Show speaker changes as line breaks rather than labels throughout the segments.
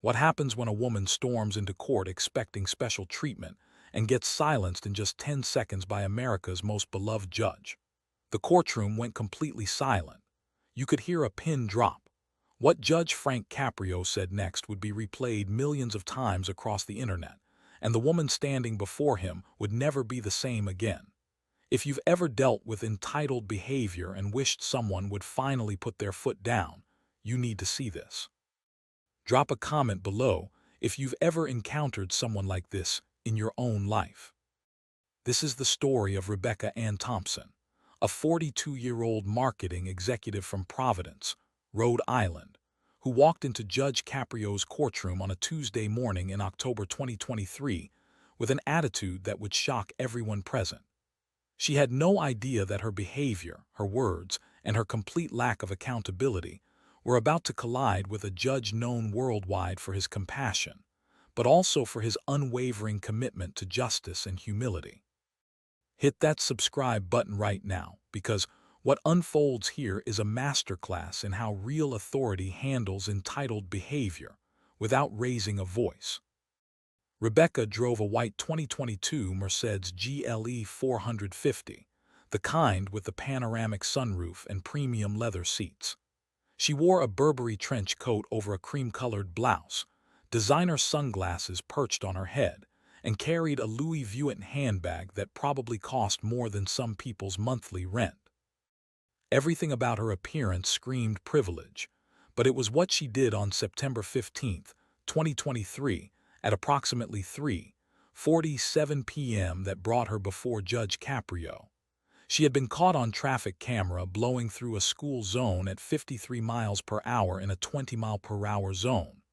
What happens when a woman storms into court expecting special treatment and gets silenced in just 10 seconds by America's most beloved judge? The courtroom went completely silent. You could hear a pin drop. What Judge Frank Caprio said next would be replayed millions of times across the internet, and the woman standing before him would never be the same again. If you've ever dealt with entitled behavior and wished someone would finally put their foot down, you need to see this. Drop a comment below if you've ever encountered someone like this in your own life. This is the story of Rebecca Ann Thompson, a 42-year-old marketing executive from Providence, Rhode Island, who walked into Judge Caprio's courtroom on a Tuesday morning in October 2023 with an attitude that would shock everyone present. She had no idea that her behavior, her words, and her complete lack of accountability were about to collide with a judge known worldwide for his compassion, but also for his unwavering commitment to justice and humility. Hit that subscribe button right now, because what unfolds here is a masterclass in how real authority handles entitled behavior without raising a voice. Rebecca drove a white 2022 Mercedes GLE 450, the kind with the panoramic sunroof and premium leather seats. She wore a Burberry trench coat over a cream-colored blouse, designer sunglasses perched on her head, and carried a Louis Vuitton handbag that probably cost more than some people's monthly rent. Everything about her appearance screamed privilege, but it was what she did on September 15, 2023, at approximately 3:47 p.m. that brought her before Judge Caprio. She had been caught on traffic camera blowing through a school zone at 53 miles per hour in a 20-mile-per-hour zone.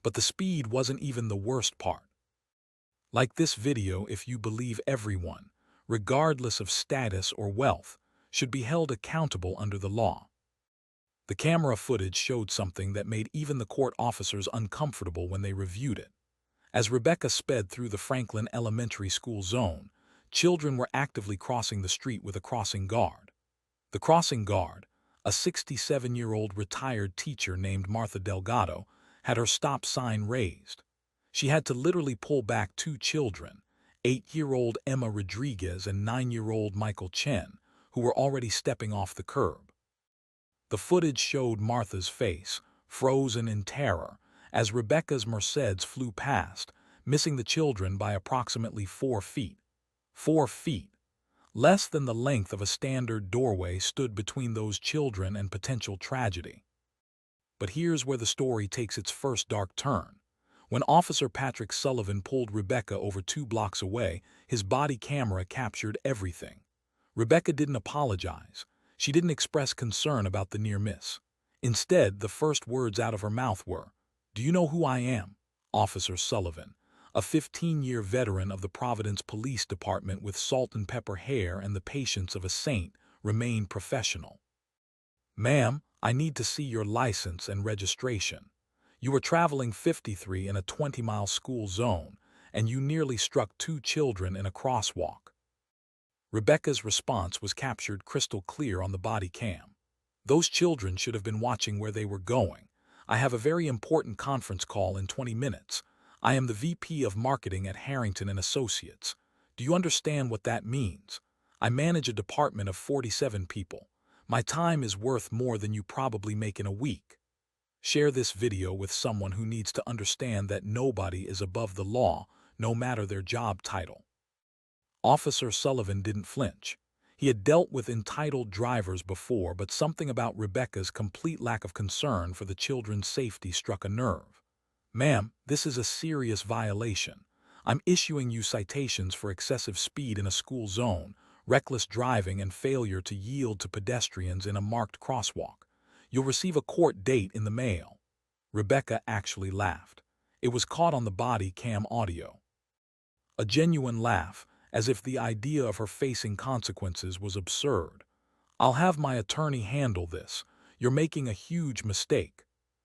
But the speed wasn't even the worst part. Like this video, if you believe everyone, regardless of status or wealth, should be held accountable under the law. The camera footage showed something that made even the court officers uncomfortable when they reviewed it. As Rebecca sped through the Franklin Elementary School zone, children were actively crossing the street with a crossing guard. The crossing guard, a 67-year-old retired teacher named Martha Delgado, had her stop sign raised. She had to literally pull back two children, 8-year-old Emma Rodriguez and 9-year-old Michael Chen, who were already stepping off the curb. The footage showed Martha's face, frozen in terror, as Rebecca's Mercedes flew past, missing the children by approximately 4 feet. 4 feet. Less than the length of a standard doorway stood between those children and potential tragedy. But here's where the story takes its first dark turn. When Officer Patrick Sullivan pulled Rebecca over 2 blocks away, his body camera captured everything. Rebecca didn't apologize. She didn't express concern about the near miss. Instead, the first words out of her mouth were, "Do you know who I am?" Officer Sullivan, a 15-year veteran of the Providence Police Department with salt and pepper hair and the patience of a saint, remained professional. "Ma'am, I need to see your license and registration. You were traveling 53 in a 20-mile school zone, and you nearly struck 2 children in a crosswalk." Rebecca's response was captured crystal clear on the body cam. "Those children should have been watching where they were going. I have a very important conference call in 20 minutes. I am the VP of Marketing at Harrington and Associates. Do you understand what that means? I manage a department of 47 people. My time is worth more than you probably make in a week." Share this video with someone who needs to understand that nobody is above the law, no matter their job title. Officer Sullivan didn't flinch. He had dealt with entitled drivers before, but something about Rebecca's complete lack of concern for the children's safety struck a nerve. "Ma'am, this is a serious violation. I'm issuing you citations for excessive speed in a school zone, reckless driving, and failure to yield to pedestrians in a marked crosswalk. You'll receive a court date in the mail." Rebecca actually laughed. It was caught on the body cam audio. A genuine laugh, as if the idea of her facing consequences was absurd. "I'll have my attorney handle this. You're making a huge mistake."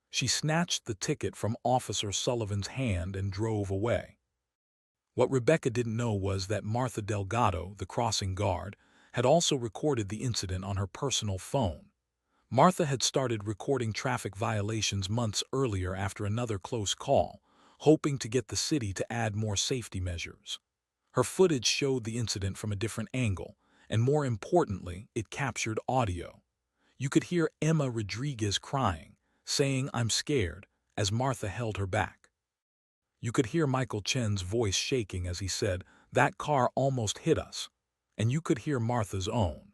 She snatched the ticket from Officer Sullivan's hand and drove away. What Rebecca didn't know was that Martha Delgado, the crossing guard, had also recorded the incident on her personal phone. Martha had started recording traffic violations months earlier after another close call, hoping to get the city to add more safety measures. Her footage showed the incident from a different angle, and more importantly, it captured audio. You could hear Emma Rodriguez crying, saying, "I'm scared," as Martha held her back. You could hear Michael Chen's voice shaking as he said, "That car almost hit us." And you could hear Martha's own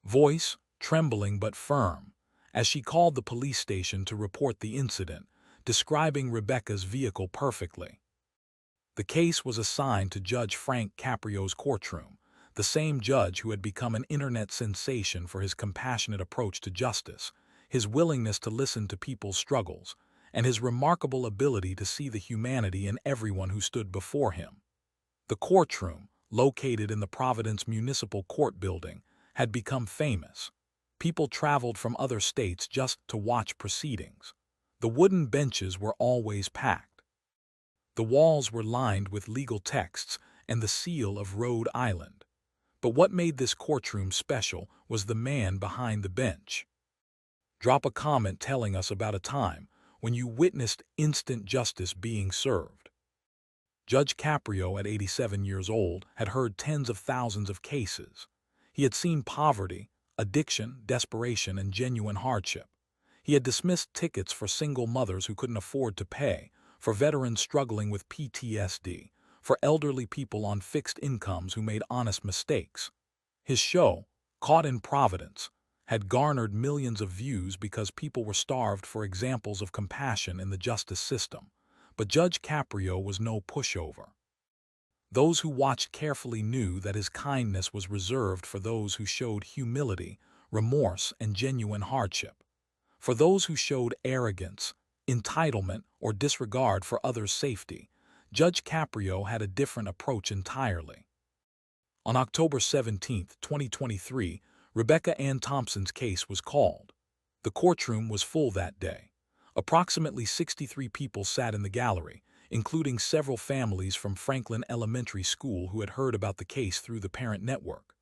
voice, trembling but firm, as she called the police station to report the incident, describing Rebecca's vehicle perfectly. The case was assigned to Judge Frank Caprio's courtroom, the same judge who had become an internet sensation for his compassionate approach to justice, his willingness to listen to people's struggles, and his remarkable ability to see the humanity in everyone who stood before him. The courtroom, located in the Providence Municipal Court building, had become famous. People traveled from other states just to watch proceedings. The wooden benches were always packed. The walls were lined with legal texts and the seal of Rhode Island. But what made this courtroom special was the man behind the bench. Drop a comment telling us about a time when you witnessed instant justice being served. Judge Caprio, at 87 years old, had heard tens of thousands of cases. He had seen poverty, addiction, desperation, and genuine hardship. He had dismissed tickets for single mothers who couldn't afford to pay, for veterans struggling with PTSD, for elderly people on fixed incomes who made honest mistakes. His show, Caught in Providence, had garnered millions of views because people were starved for examples of compassion in the justice system. But Judge Caprio was no pushover. Those who watched carefully knew that his kindness was reserved for those who showed humility, remorse, and genuine hardship. For those who showed arrogance, entitlement, or disregard for others' safety, Judge Caprio had a different approach entirely. On October 17, 2023, Rebecca Ann Thompson's case was called. The courtroom was full that day. Approximately 63 people sat in the gallery, including several families from Franklin Elementary School who had heard about the case through the parent network.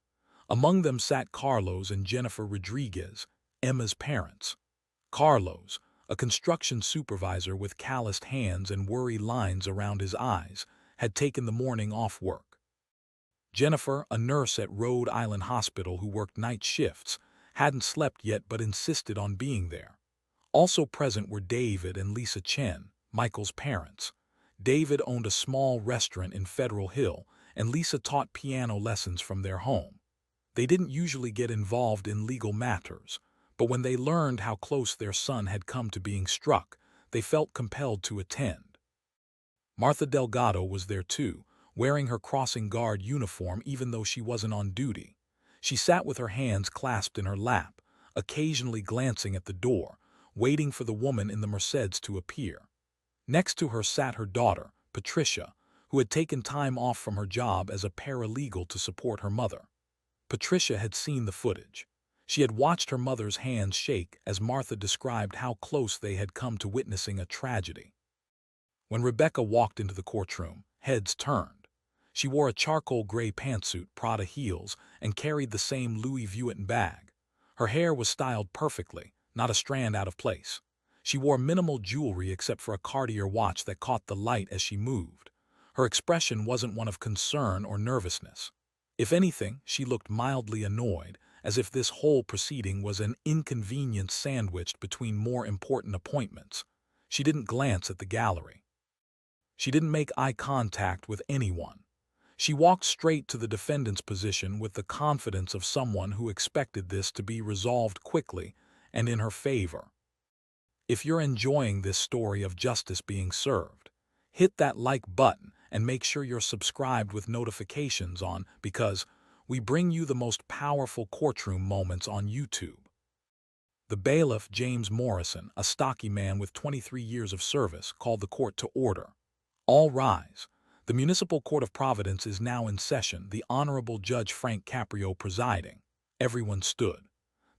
Among them sat Carlos and Jennifer Rodriguez, Emma's parents. Carlos, a construction supervisor with calloused hands and worry lines around his eyes, had taken the morning off work. Jennifer, a nurse at Rhode Island Hospital who worked night shifts, hadn't slept yet but insisted on being there. Also present were David and Lisa Chen, Michael's parents. David owned a small restaurant in Federal Hill, and Lisa taught piano lessons from their home. They didn't usually get involved in legal matters, but when they learned how close their son had come to being struck, they felt compelled to attend. Martha Delgado was there too, wearing her crossing guard uniform even though she wasn't on duty. She sat with her hands clasped in her lap, occasionally glancing at the door, waiting for the woman in the Mercedes to appear. Next to her sat her daughter, Patricia, who had taken time off from her job as a paralegal to support her mother. Patricia had seen the footage. She had watched her mother's hands shake as Martha described how close they had come to witnessing a tragedy. When Rebecca walked into the courtroom, heads turned. She wore a charcoal gray pantsuit, Prada heels, and carried the same Louis Vuitton bag. Her hair was styled perfectly, not a strand out of place. She wore minimal jewelry except for a Cartier watch that caught the light as she moved. Her expression wasn't one of concern or nervousness. If anything, she looked mildly annoyed, as if this whole proceeding was an inconvenience sandwiched between more important appointments. She didn't glance at the gallery. She didn't make eye contact with anyone. She walked straight to the defendant's position with the confidence of someone who expected this to be resolved quickly and in her favor. If you're enjoying this story of justice being served, hit that like button and make sure you're subscribed with notifications on, because we bring you the most powerful courtroom moments on YouTube. The bailiff, James Morrison, a stocky man with 23 years of service, called the court to order. All rise. The Municipal Court of Providence is now in session, the Honorable Judge Frank Caprio presiding. Everyone stood.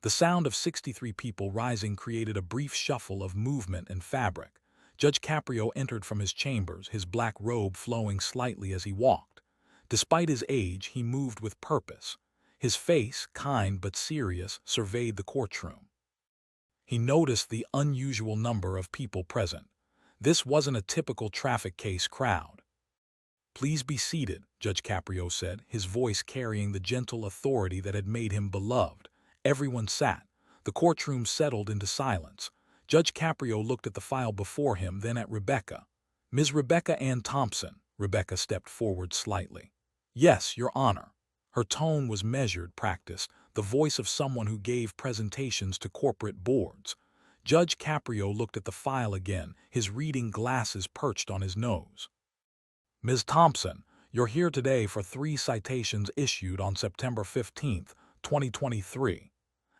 The sound of 63 people rising created a brief shuffle of movement and fabric. Judge Caprio entered from his chambers, his black robe flowing slightly as he walked. Despite his age, he moved with purpose. His face, kind but serious, surveyed the courtroom. He noticed the unusual number of people present. This wasn't a typical traffic case crowd. "Please be seated," Judge Caprio said, his voice carrying the gentle authority that had made him beloved. Everyone sat. The courtroom settled into silence. Judge Caprio looked at the file before him, then at Rebecca. "Ms. Rebecca Ann Thompson." Rebecca stepped forward slightly. "Yes, Your Honor." Her tone was measured, practiced, the voice of someone who gave presentations to corporate boards. Judge Caprio looked at the file again, his reading glasses perched on his nose. "Ms. Thompson, you're here today for 3 citations issued on September 15, 2023.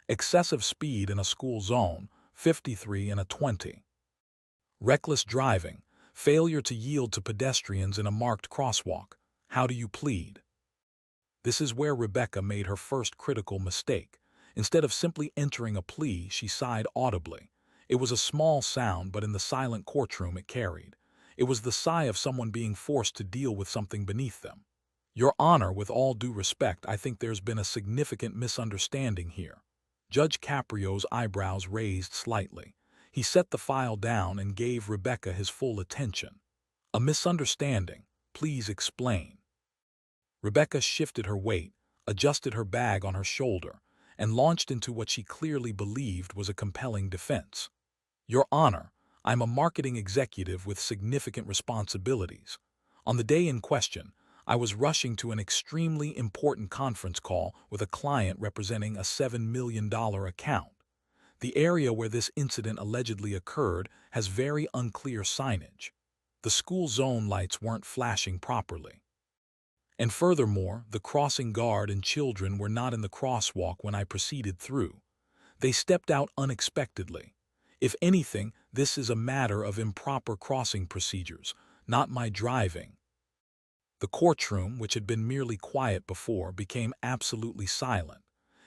Excessive speed in a school zone, 53 and a 20. Reckless driving, failure to yield to pedestrians in a marked crosswalk. How do you plead?" This is where Rebecca made her first critical mistake. Instead of simply entering a plea, she sighed audibly. It was a small sound, but in the silent courtroom it carried. It was the sigh of someone being forced to deal with something beneath them. "Your Honor, with all due respect, I think there's been a significant misunderstanding here." Judge Caprio's eyebrows raised slightly. He set the file down and gave Rebecca his full attention. "A misunderstanding? Please explain." Rebecca shifted her weight, adjusted her bag on her shoulder, and launched into what she clearly believed was a compelling defense. "Your Honor, I'm a marketing executive with significant responsibilities. On the day in question, I was rushing to an extremely important conference call with a client representing a $7 million account. The area where this incident allegedly occurred has very unclear signage. The school zone lights weren't flashing properly. And furthermore, the crossing guard and children were not in the crosswalk when I proceeded through. They stepped out unexpectedly. If anything, this is a matter of improper crossing procedures, not my driving." The courtroom, which had been merely quiet before, became absolutely silent.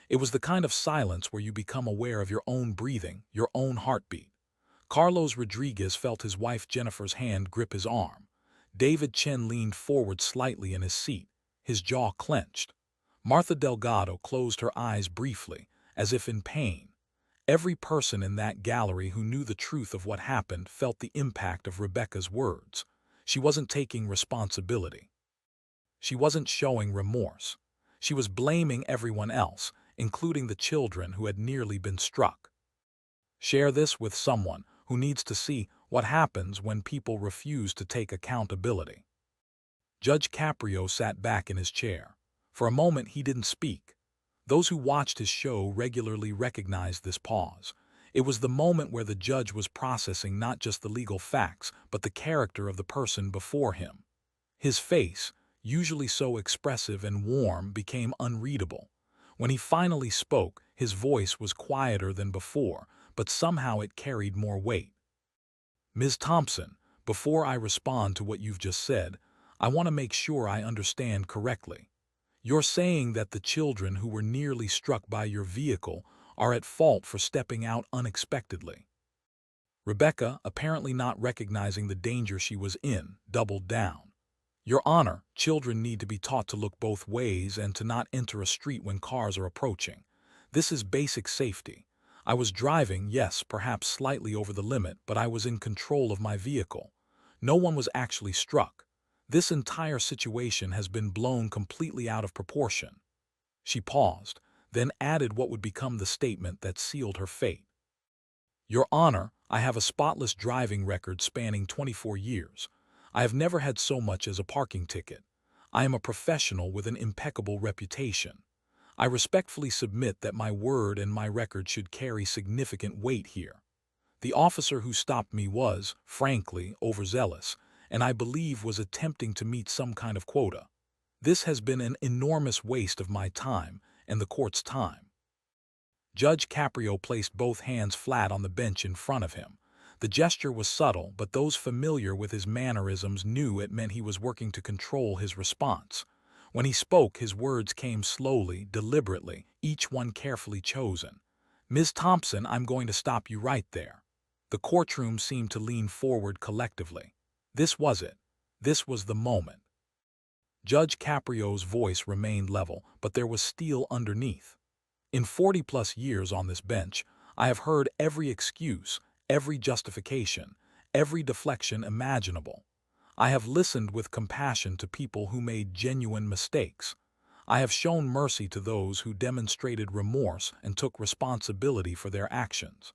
It was the kind of silence where you become aware of your own breathing, your own heartbeat. Carlos Rodriguez felt his wife Jennifer's hand grip his arm. David Chen leaned forward slightly in his seat, his jaw clenched. Martha Delgado closed her eyes briefly, as if in pain. Every person in that gallery who knew the truth of what happened felt the impact of Rebecca's words. She wasn't taking responsibility. She wasn't showing remorse. She was blaming everyone else, including the children who had nearly been struck. Share this with someone who needs to see what happens when people refuse to take accountability. Judge Caprio sat back in his chair. For a moment he didn't speak. Those who watched his show regularly recognized this pause. It was the moment where the judge was processing not just the legal facts, but the character of the person before him. His face, usually so expressive and warm, became unreadable. When he finally spoke, his voice was quieter than before, but somehow it carried more weight. "Ms. Thompson, before I respond to what you've just said, I want to make sure I understand correctly. You're saying that the children who were nearly struck by your vehicle are at fault for stepping out unexpectedly." Rebecca, apparently not recognizing the danger she was in, doubled down. "Your Honor, children need to be taught to look both ways and to not enter a street when cars are approaching. This is basic safety. I was driving, yes, perhaps slightly over the limit, but I was in control of my vehicle. No one was actually struck. This entire situation has been blown completely out of proportion." She paused, then added what would become the statement that sealed her fate. "Your Honor, I have a spotless driving record spanning 24 years. I have never had so much as a parking ticket. I am a professional with an impeccable reputation. I respectfully submit that my word and my record should carry significant weight here. The officer who stopped me was, frankly, overzealous, and I believe was attempting to meet some kind of quota. This has been an enormous waste of my time and the court's time." Judge Caprio placed both hands flat on the bench in front of him. The gesture was subtle, but those familiar with his mannerisms knew it meant he was working to control his response. When he spoke, his words came slowly, deliberately, each one carefully chosen. "Ms. Thompson, I'm going to stop you right there." The courtroom seemed to lean forward collectively. This was it. This was the moment. Judge Caprio's voice remained level, but there was steel underneath. "In 40-plus years on this bench, I have heard every excuse, every justification, every deflection imaginable. I have listened with compassion to people who made genuine mistakes. I have shown mercy to those who demonstrated remorse and took responsibility for their actions.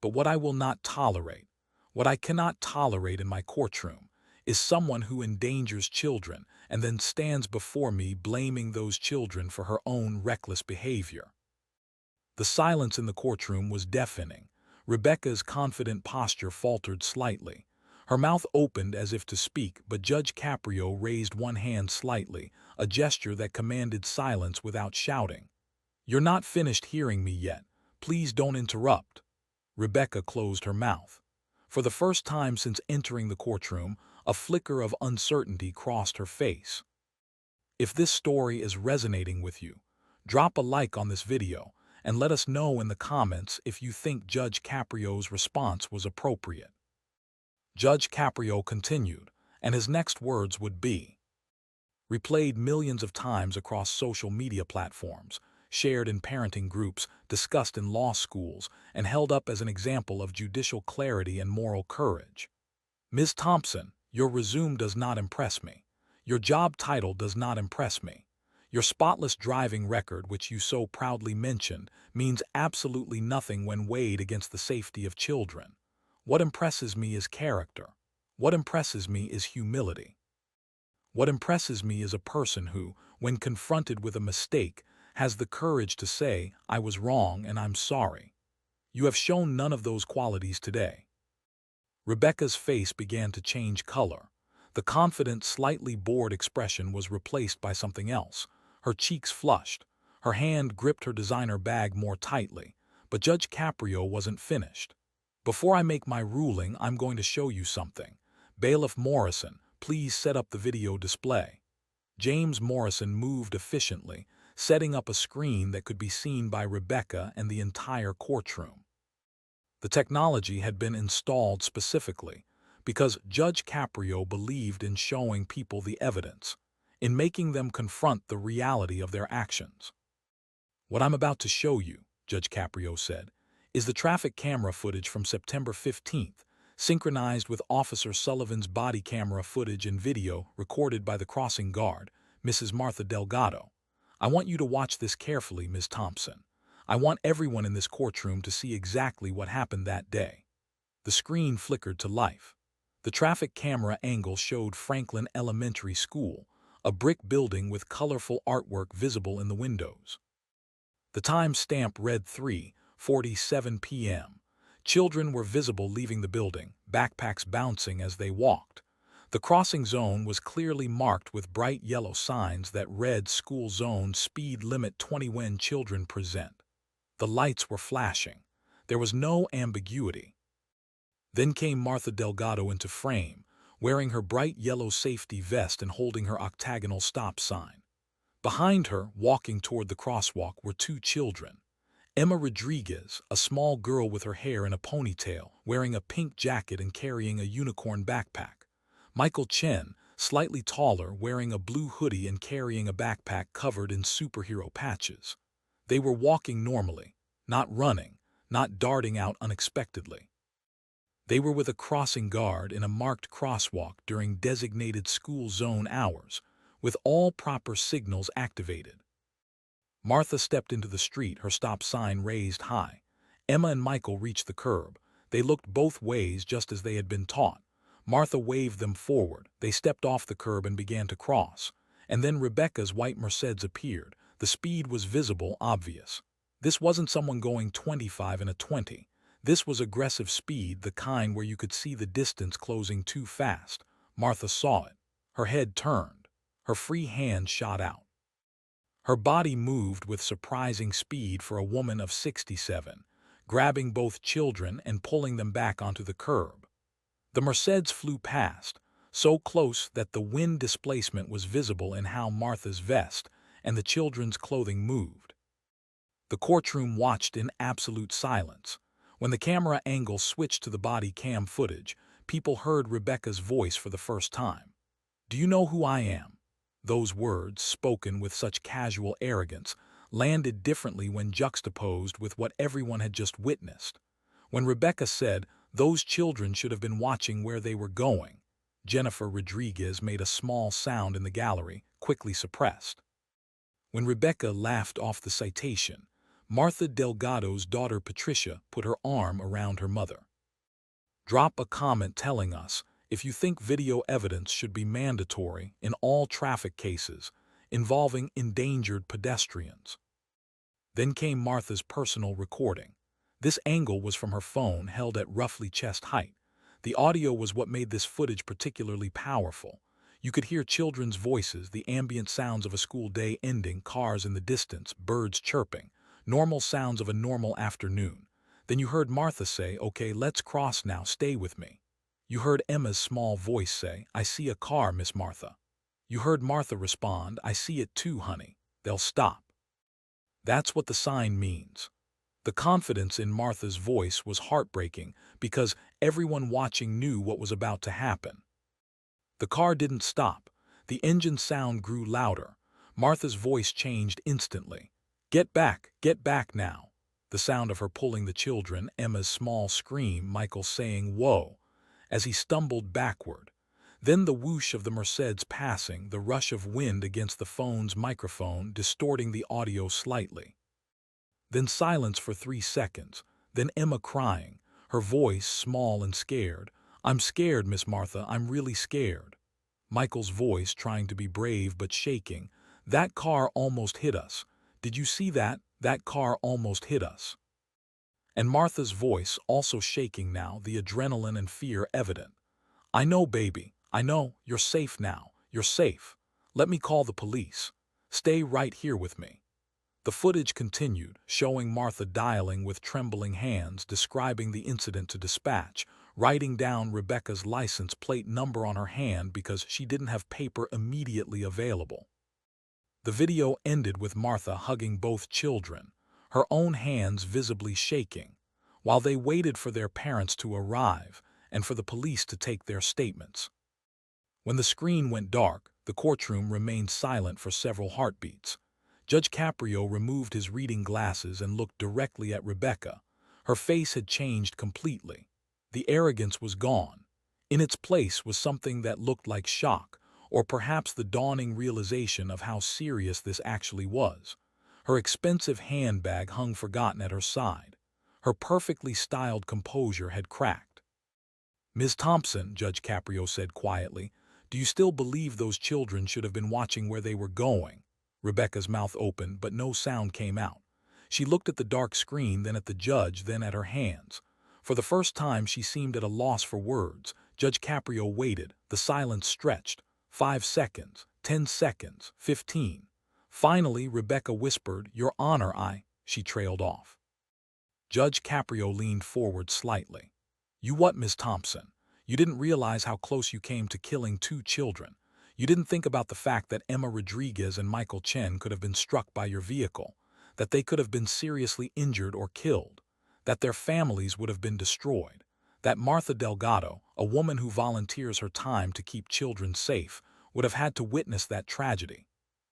But what I will not tolerate, what I cannot tolerate in my courtroom, is someone who endangers children and then stands before me blaming those children for her own reckless behavior. The silence in the courtroom was deafening. Rebecca's confident posture faltered slightly. Her mouth opened as if to speak, but Judge Caprio raised one hand slightly, a gesture that commanded silence without shouting. "You're not finished hearing me yet. Please don't interrupt." Rebecca closed her mouth. For the first time since entering the courtroom, a flicker of uncertainty crossed her face. If this story is resonating with you, drop a like on this video and let us know in the comments if you think Judge Caprio's response was appropriate. Judge Caprio continued, and his next words would be replayed millions of times across social media platforms, shared in parenting groups, discussed in law schools, and held up as an example of judicial clarity and moral courage. Ms. Thompson, your resume does not impress me. Your job title does not impress me. Your spotless driving record, which you so proudly mentioned, means absolutely nothing when weighed against the safety of children. What impresses me is character. What impresses me is humility. What impresses me is a person who, when confronted with a mistake, has the courage to say, "I was wrong and I'm sorry." You have shown none of those qualities today. Rebecca's face began to change color. The confident, slightly bored expression was replaced by something else. Her cheeks flushed. Her hand gripped her designer bag more tightly. But Judge Caprio wasn't finished. "Before I make my ruling, I'm going to show you something. Bailiff Morrison, please set up the video display." James Morrison moved efficiently, setting up a screen that could be seen by Rebecca and the entire courtroom. The technology had been installed specifically because Judge Caprio believed in showing people the evidence, in making them confront the reality of their actions. "What I'm about to show you," Judge Caprio said, "is the traffic camera footage from September 15th, synchronized with Officer Sullivan's body camera footage and video recorded by the crossing guard, Mrs. Martha Delgado. I want you to watch this carefully, Ms. Thompson. I want everyone in this courtroom to see exactly what happened that day." The screen flickered to life. The traffic camera angle showed Franklin Elementary School, a brick building with colorful artwork visible in the windows. The time stamp read 3:47 p.m. Children were visible leaving the building, backpacks bouncing as they walked. The crossing zone was clearly marked with bright yellow signs that read "School Zone Speed Limit 20 when children present." The lights were flashing. There was no ambiguity. Then came Martha Delgado into frame, wearing her bright yellow safety vest and holding her octagonal stop sign. Behind her, walking toward the crosswalk, were two children. Emma Rodriguez, a small girl with her hair in a ponytail, wearing a pink jacket and carrying a unicorn backpack. Michael Chen, slightly taller, wearing a blue hoodie and carrying a backpack covered in superhero patches. They were walking normally, not running, not darting out unexpectedly. They were with a crossing guard in a marked crosswalk during designated school zone hours, with all proper signals activated. Martha stepped into the street, her stop sign raised high. Emma and Michael reached the curb. They looked both ways just as they had been taught. Martha waved them forward. They stepped off the curb and began to cross. And then Rebecca's white Mercedes appeared. The speed was visible, obvious. This wasn't someone going 25 in a 20. This was aggressive speed, the kind where you could see the distance closing too fast. Martha saw it. Her head turned. Her free hand shot out. Her body moved with surprising speed for a woman of 67, grabbing both children and pulling them back onto the curb. The Mercedes flew past, so close that the wind displacement was visible in how Martha's vest and the children's clothing moved. The courtroom watched in absolute silence. When the camera angle switched to the body cam footage, people heard Rebecca's voice for the first time. "Do you know who I am?" Those words, spoken with such casual arrogance, landed differently when juxtaposed with what everyone had just witnessed. When Rebecca said, "Those children should have been watching where they were going," Jennifer Rodriguez made a small sound in the gallery, quickly suppressed. When Rebecca laughed off the citation, Martha Delgado's daughter Patricia put her arm around her mother. Drop a comment telling us if you think video evidence should be mandatory in all traffic cases involving endangered pedestrians. Then came Martha's personal recording. This angle was from her phone held at roughly chest height. The audio was what made this footage particularly powerful. You could hear children's voices, the ambient sounds of a school day ending, cars in the distance, birds chirping, normal sounds of a normal afternoon. Then you heard Martha say, "Okay, let's cross now, stay with me." You heard Emma's small voice say, "I see a car, Miss Martha." You heard Martha respond, "I see it too, honey. They'll stop." That's what the sign means. The confidence in Martha's voice was heartbreaking because everyone watching knew what was about to happen. The car didn't stop. The engine sound grew louder. Martha's voice changed instantly. Get back now." The sound of her pulling the children, Emma's small scream, Michael saying, "Whoa," as he stumbled backward. Then the whoosh of the Mercedes passing, the rush of wind against the phone's microphone, distorting the audio slightly. Then silence for 3 seconds. Then Emma crying, her voice small and scared. "I'm scared, Miss Martha, I'm really scared." Michael's voice trying to be brave but shaking. "That car almost hit us. Did you see that? That car almost hit us." And Martha's voice also shaking now, the adrenaline and fear evident. "I know, baby. I know. You're safe now. You're safe. Let me call the police. Stay right here with me." The footage continued, showing Martha dialing with trembling hands, describing the incident to dispatch, writing down Rebecca's license plate number on her hand because she didn't have paper immediately available. The video ended with Martha hugging both children, her own hands visibly shaking, while they waited for their parents to arrive and for the police to take their statements. When the screen went dark, the courtroom remained silent for several heartbeats. Judge Caprio removed his reading glasses and looked directly at Rebecca. Her face had changed completely. The arrogance was gone. In its place was something that looked like shock, or perhaps the dawning realization of how serious this actually was. Her expensive handbag hung forgotten at her side. Her perfectly styled composure had cracked. "Ms. Thompson," Judge Caprio said quietly, "do you still believe those children should have been watching where they were going?" Rebecca's mouth opened, but no sound came out. She looked at the dark screen, then at the judge, then at her hands. For the first time, she seemed at a loss for words. Judge Caprio waited. The silence stretched. 5 seconds, 10 seconds, 15. Finally, Rebecca whispered, "Your Honor, I—" She trailed off. Judge Caprio leaned forward slightly. "You what, Miss Thompson? You didn't realize how close you came to killing 2 children. You didn't think about the fact that Emma Rodriguez and Michael Chen could have been struck by your vehicle, that they could have been seriously injured or killed, that their families would have been destroyed, that Martha Delgado, a woman who volunteers her time to keep children safe, would have had to witness that tragedy."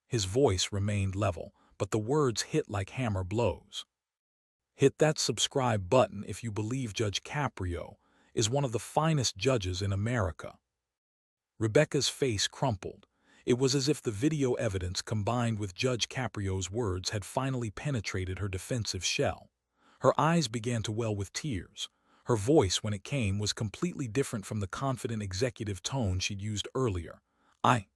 His voice remained level, but the words hit like hammer blows. Hit that subscribe button if you believe Judge Caprio is one of the finest judges in America. Rebecca's face crumpled. It was as if the video evidence combined with Judge Caprio's words had finally penetrated her defensive shell. Her eyes began to well with tears. Her voice, when it came, was completely different from the confident executive tone she'd used earlier. I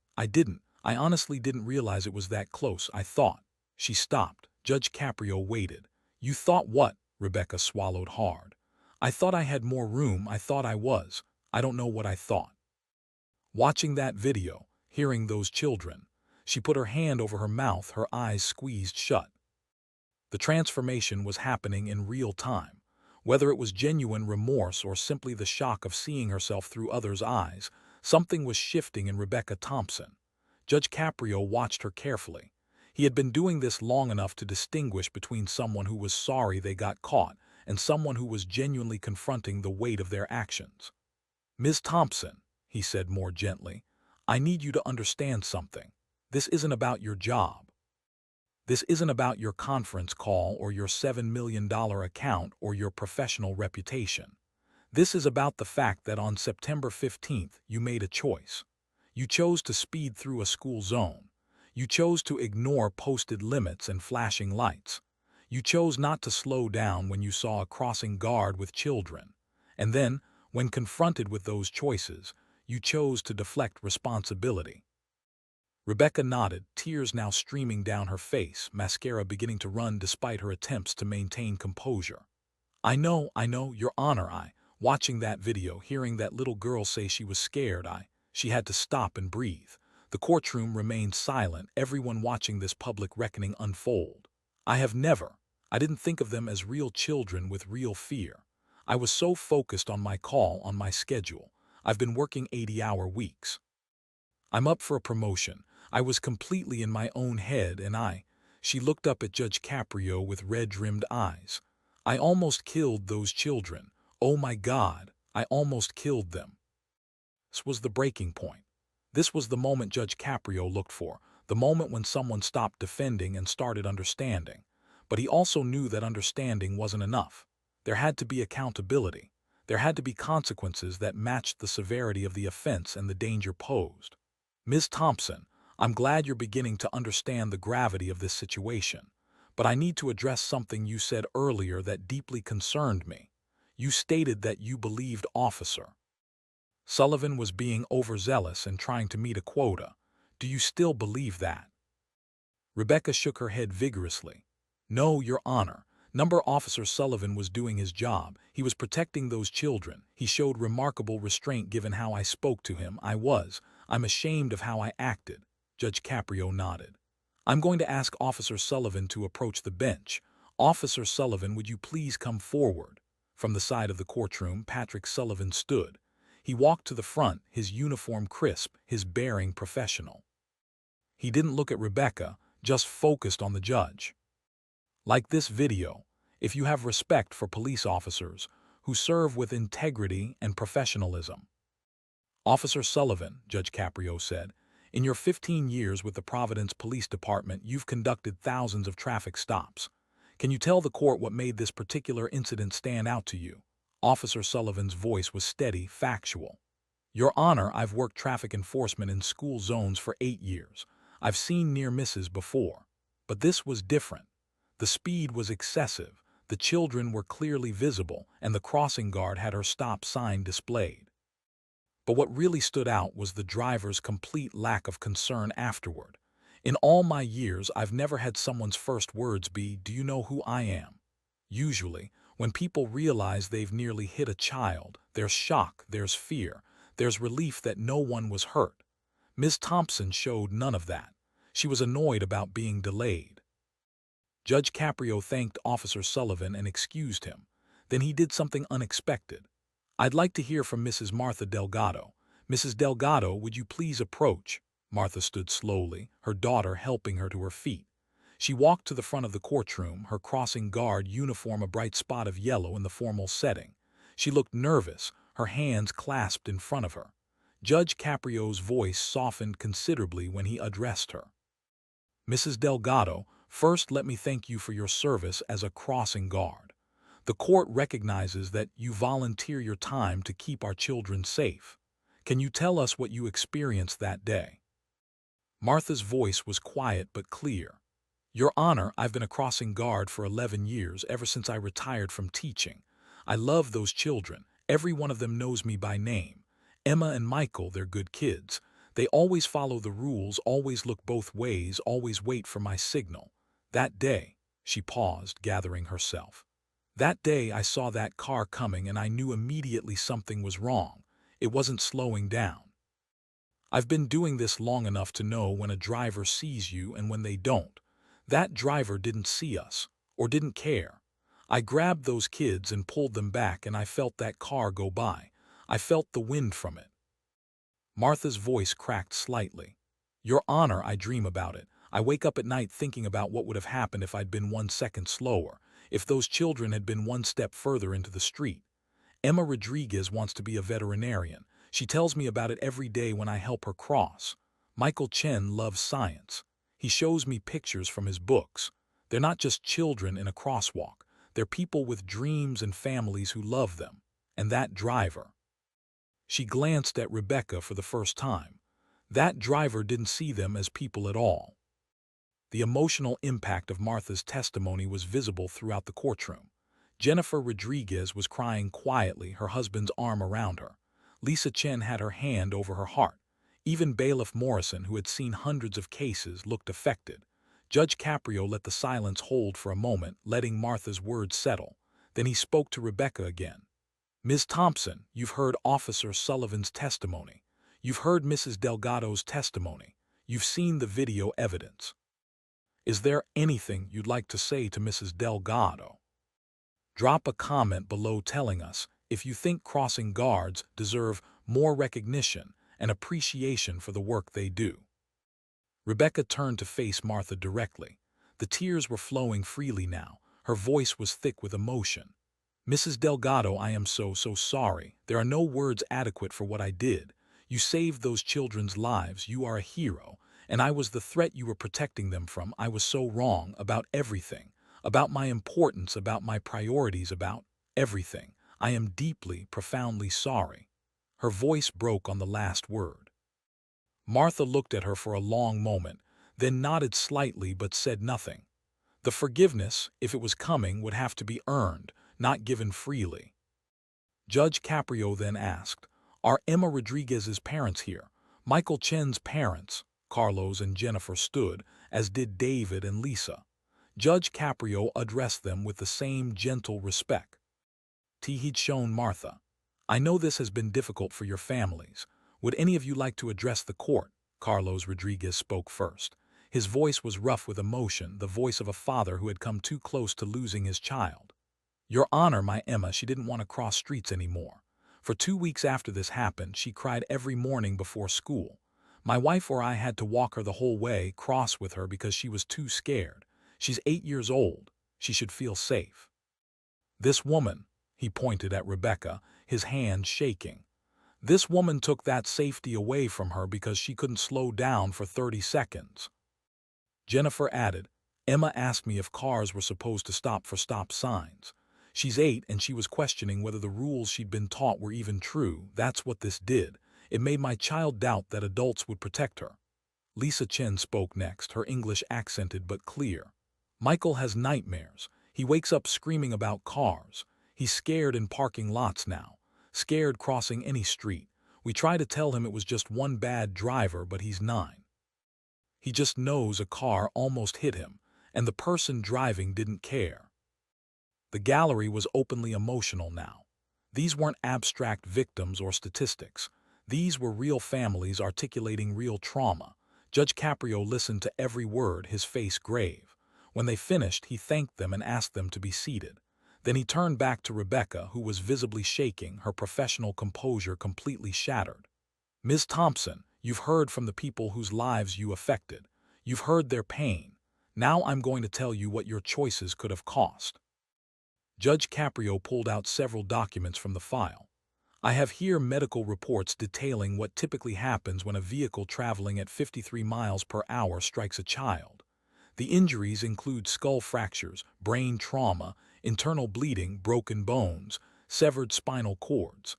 honestly didn't realize it was that close. I thought." She stopped. Judge Caprio waited. "You thought what?" Rebecca swallowed hard. "I thought I had more room. I thought I was. I don't know what I thought." Watching that video, hearing those children, she put her hand over her mouth, her eyes squeezed shut. The transformation was happening in real time. Whether it was genuine remorse or simply the shock of seeing herself through others' eyes, something was shifting in Rebecca Thompson. Judge Caprio watched her carefully. He had been doing this long enough to distinguish between someone who was sorry they got caught and someone who was genuinely confronting the weight of their actions. "Ms. Thompson," he said more gently, "I need you to understand something. This isn't about your job." This isn't about your conference call or your $7 million account or your professional reputation. This is about the fact that on September 15th, you made a choice. You chose to speed through a school zone. You chose to ignore posted limits and flashing lights. You chose not to slow down when you saw a crossing guard with children. And then, when confronted with those choices, you chose to deflect responsibility. Rebecca nodded, tears now streaming down her face, mascara beginning to run despite her attempts to maintain composure. I know, Your Honor, watching that video, hearing that little girl say she was scared, she had to stop and breathe. The courtroom remained silent, everyone watching this public reckoning unfold. I didn't think of them as real children with real fear. I was so focused on my call, on my schedule. I've been working 80-hour weeks. I'm up for a promotion. I was completely in my own head she looked up at Judge Caprio with red-rimmed eyes. I almost killed those children. Oh my God, I almost killed them. This was the breaking point. This was the moment Judge Caprio looked for, the moment when someone stopped defending and started understanding. But he also knew that understanding wasn't enough. There had to be accountability. There had to be consequences that matched the severity of the offense and the danger posed. Ms. Thompson, I'm glad you're beginning to understand the gravity of this situation. But I need to address something you said earlier that deeply concerned me. You stated that you believed Officer Sullivan was being overzealous and trying to meet a quota. Do you still believe that? Rebecca shook her head vigorously. No, Your Honor. Officer Sullivan was doing his job. He was protecting those children. He showed remarkable restraint given how I spoke to him. I'm ashamed of how I acted. Judge Caprio nodded. I'm going to ask Officer Sullivan to approach the bench. Officer Sullivan, would you please come forward? From the side of the courtroom, Patrick Sullivan stood. He walked to the front, his uniform crisp, his bearing professional. He didn't look at Rebecca, just focused on the judge. Like this video, if you have respect for police officers who serve with integrity and professionalism. Officer Sullivan, Judge Caprio said, in your 15 years with the Providence Police Department, you've conducted thousands of traffic stops. Can you tell the court what made this particular incident stand out to you? Officer Sullivan's voice was steady, factual. Your Honor, I've worked traffic enforcement in school zones for 8 years. I've seen near misses before. But this was different. The speed was excessive, the children were clearly visible, and the crossing guard had her stop sign displayed. But what really stood out was the driver's complete lack of concern afterward. In all my years, I've never had someone's first words be, "Do you know who I am?" Usually, when people realize they've nearly hit a child, there's shock, there's fear, there's relief that no one was hurt. Ms. Thompson showed none of that. She was annoyed about being delayed. Judge Caprio thanked Officer Sullivan and excused him. Then he did something unexpected. I'd like to hear from Mrs. Martha Delgado. Mrs. Delgado, would you please approach? Martha stood slowly, her daughter helping her to her feet. She walked to the front of the courtroom, her crossing guard uniform a bright spot of yellow in the formal setting. She looked nervous, her hands clasped in front of her. Judge Caprio's voice softened considerably when he addressed her. Mrs. Delgado, first let me thank you for your service as a crossing guard. The court recognizes that you volunteer your time to keep our children safe. Can you tell us what you experienced that day? Martha's voice was quiet but clear. Your Honor, I've been a crossing guard for 11 years, ever since I retired from teaching. I love those children. Every one of them knows me by name. Emma and Michael, they're good kids. They always follow the rules, always look both ways, always wait for my signal. That day, she paused, gathering herself. That day I saw that car coming and I knew immediately something was wrong. It wasn't slowing down. I've been doing this long enough to know when a driver sees you and when they don't. That driver didn't see us, or didn't care. I grabbed those kids and pulled them back and I felt that car go by. I felt the wind from it. Martha's voice cracked slightly. Your Honor, I dream about it. I wake up at night thinking about what would have happened if I'd been 1 second slower, if those children had been 1 step further into the street. Emma Rodriguez wants to be a veterinarian. She tells me about it every day when I help her cross. Michael Chen loves science. He shows me pictures from his books. They're not just children in a crosswalk. They're people with dreams and families who love them. And that driver. She glanced at Rebecca for the first time. That driver didn't see them as people at all. The emotional impact of Martha's testimony was visible throughout the courtroom. Jennifer Rodriguez was crying quietly, her husband's arm around her. Lisa Chen had her hand over her heart. Even Bailiff Morrison, who had seen hundreds of cases, looked affected. Judge Caprio let the silence hold for a moment, letting Martha's words settle. Then he spoke to Rebecca again. "Ms. Thompson, you've heard Officer Sullivan's testimony. You've heard Mrs. Delgado's testimony. You've seen the video evidence. Is there anything you'd like to say to Mrs. Delgado? Drop a comment below telling us if you think crossing guards deserve more recognition and appreciation for the work they do." Rebecca turned to face Martha directly. The tears were flowing freely now. Her voice was thick with emotion. "Mrs. Delgado, I am so sorry. There are no words adequate for what I did. You saved those children's lives. You are a hero. And I was the threat you were protecting them from. I was so wrong about everything. About my importance, about my priorities, about everything. I am deeply, profoundly sorry." Her voice broke on the last word. Martha looked at her for a long moment, then nodded slightly but said nothing. The forgiveness, if it was coming, would have to be earned, not given freely. Judge Caprio then asked, "Are Emma Rodriguez's parents here?" Michael Chen's parents, Carlos and Jennifer, stood, as did David and Lisa. Judge Caprio addressed them with the same gentle respect. He'd shown Martha, "I know this has been difficult for your families. Would any of you like to address the court?" Carlos Rodriguez spoke first. His voice was rough with emotion, the voice of a father who had come too close to losing his child. "Your Honor, my Emma, she didn't want to cross streets anymore. For 2 weeks after this happened, she cried every morning before school. My wife or I had to walk her the whole way, cross with her because she was too scared. She's 8 years old. She should feel safe. This woman," he pointed at Rebecca, his hand shaking. "This woman took that safety away from her because she couldn't slow down for 30 seconds. Jennifer added, "Emma asked me if cars were supposed to stop for stop signs. She's 8 and she was questioning whether the rules she'd been taught were even true. That's what this did. It made my child doubt that adults would protect her." Lisa Chen spoke next, her English accented but clear. "Michael has nightmares. He wakes up screaming about cars. He's scared in parking lots now. Scared crossing any street. We try to tell him it was just one bad driver, but he's 9. He just knows a car almost hit him, and the person driving didn't care." The gallery was openly emotional now. These weren't abstract victims or statistics. These were real families articulating real trauma. Judge Caprio listened to every word, his face grave. When they finished, he thanked them and asked them to be seated. Then he turned back to Rebecca, who was visibly shaking, her professional composure completely shattered. "Ms. Thompson, you've heard from the people whose lives you affected. You've heard their pain. Now I'm going to tell you what your choices could have cost." Judge Caprio pulled out several documents from the file. "I have here medical reports detailing what typically happens when a vehicle traveling at 53 miles per hour strikes a child. The injuries include skull fractures, brain trauma, internal bleeding, broken bones, severed spinal cords.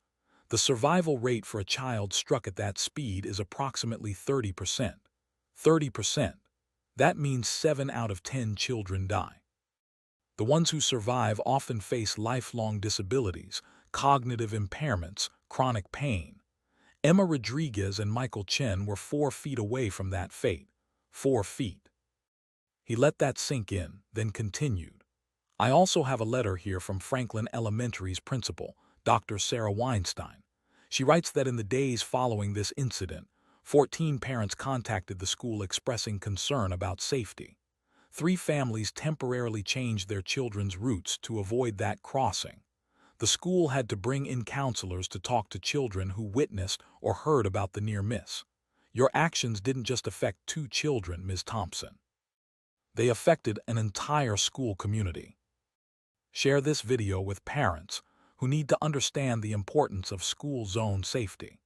The survival rate for a child struck at that speed is approximately 30%. 30%. That means 7 out of 10 children die. The ones who survive often face lifelong disabilities, cognitive impairments, chronic pain. Emma Rodriguez and Michael Chen were 4 feet away from that fate. 4 feet." He let that sink in, then continued. "I also have a letter here from Franklin Elementary's principal, Dr. Sarah Weinstein. She writes that in the days following this incident, 14 parents contacted the school expressing concern about safety. 3 families temporarily changed their children's routes to avoid that crossing. The school had to bring in counselors to talk to children who witnessed or heard about the near miss. Your actions didn't just affect 2 children, Ms. Thompson. They affected an entire school community. Share this video with parents who need to understand the importance of school zone safety."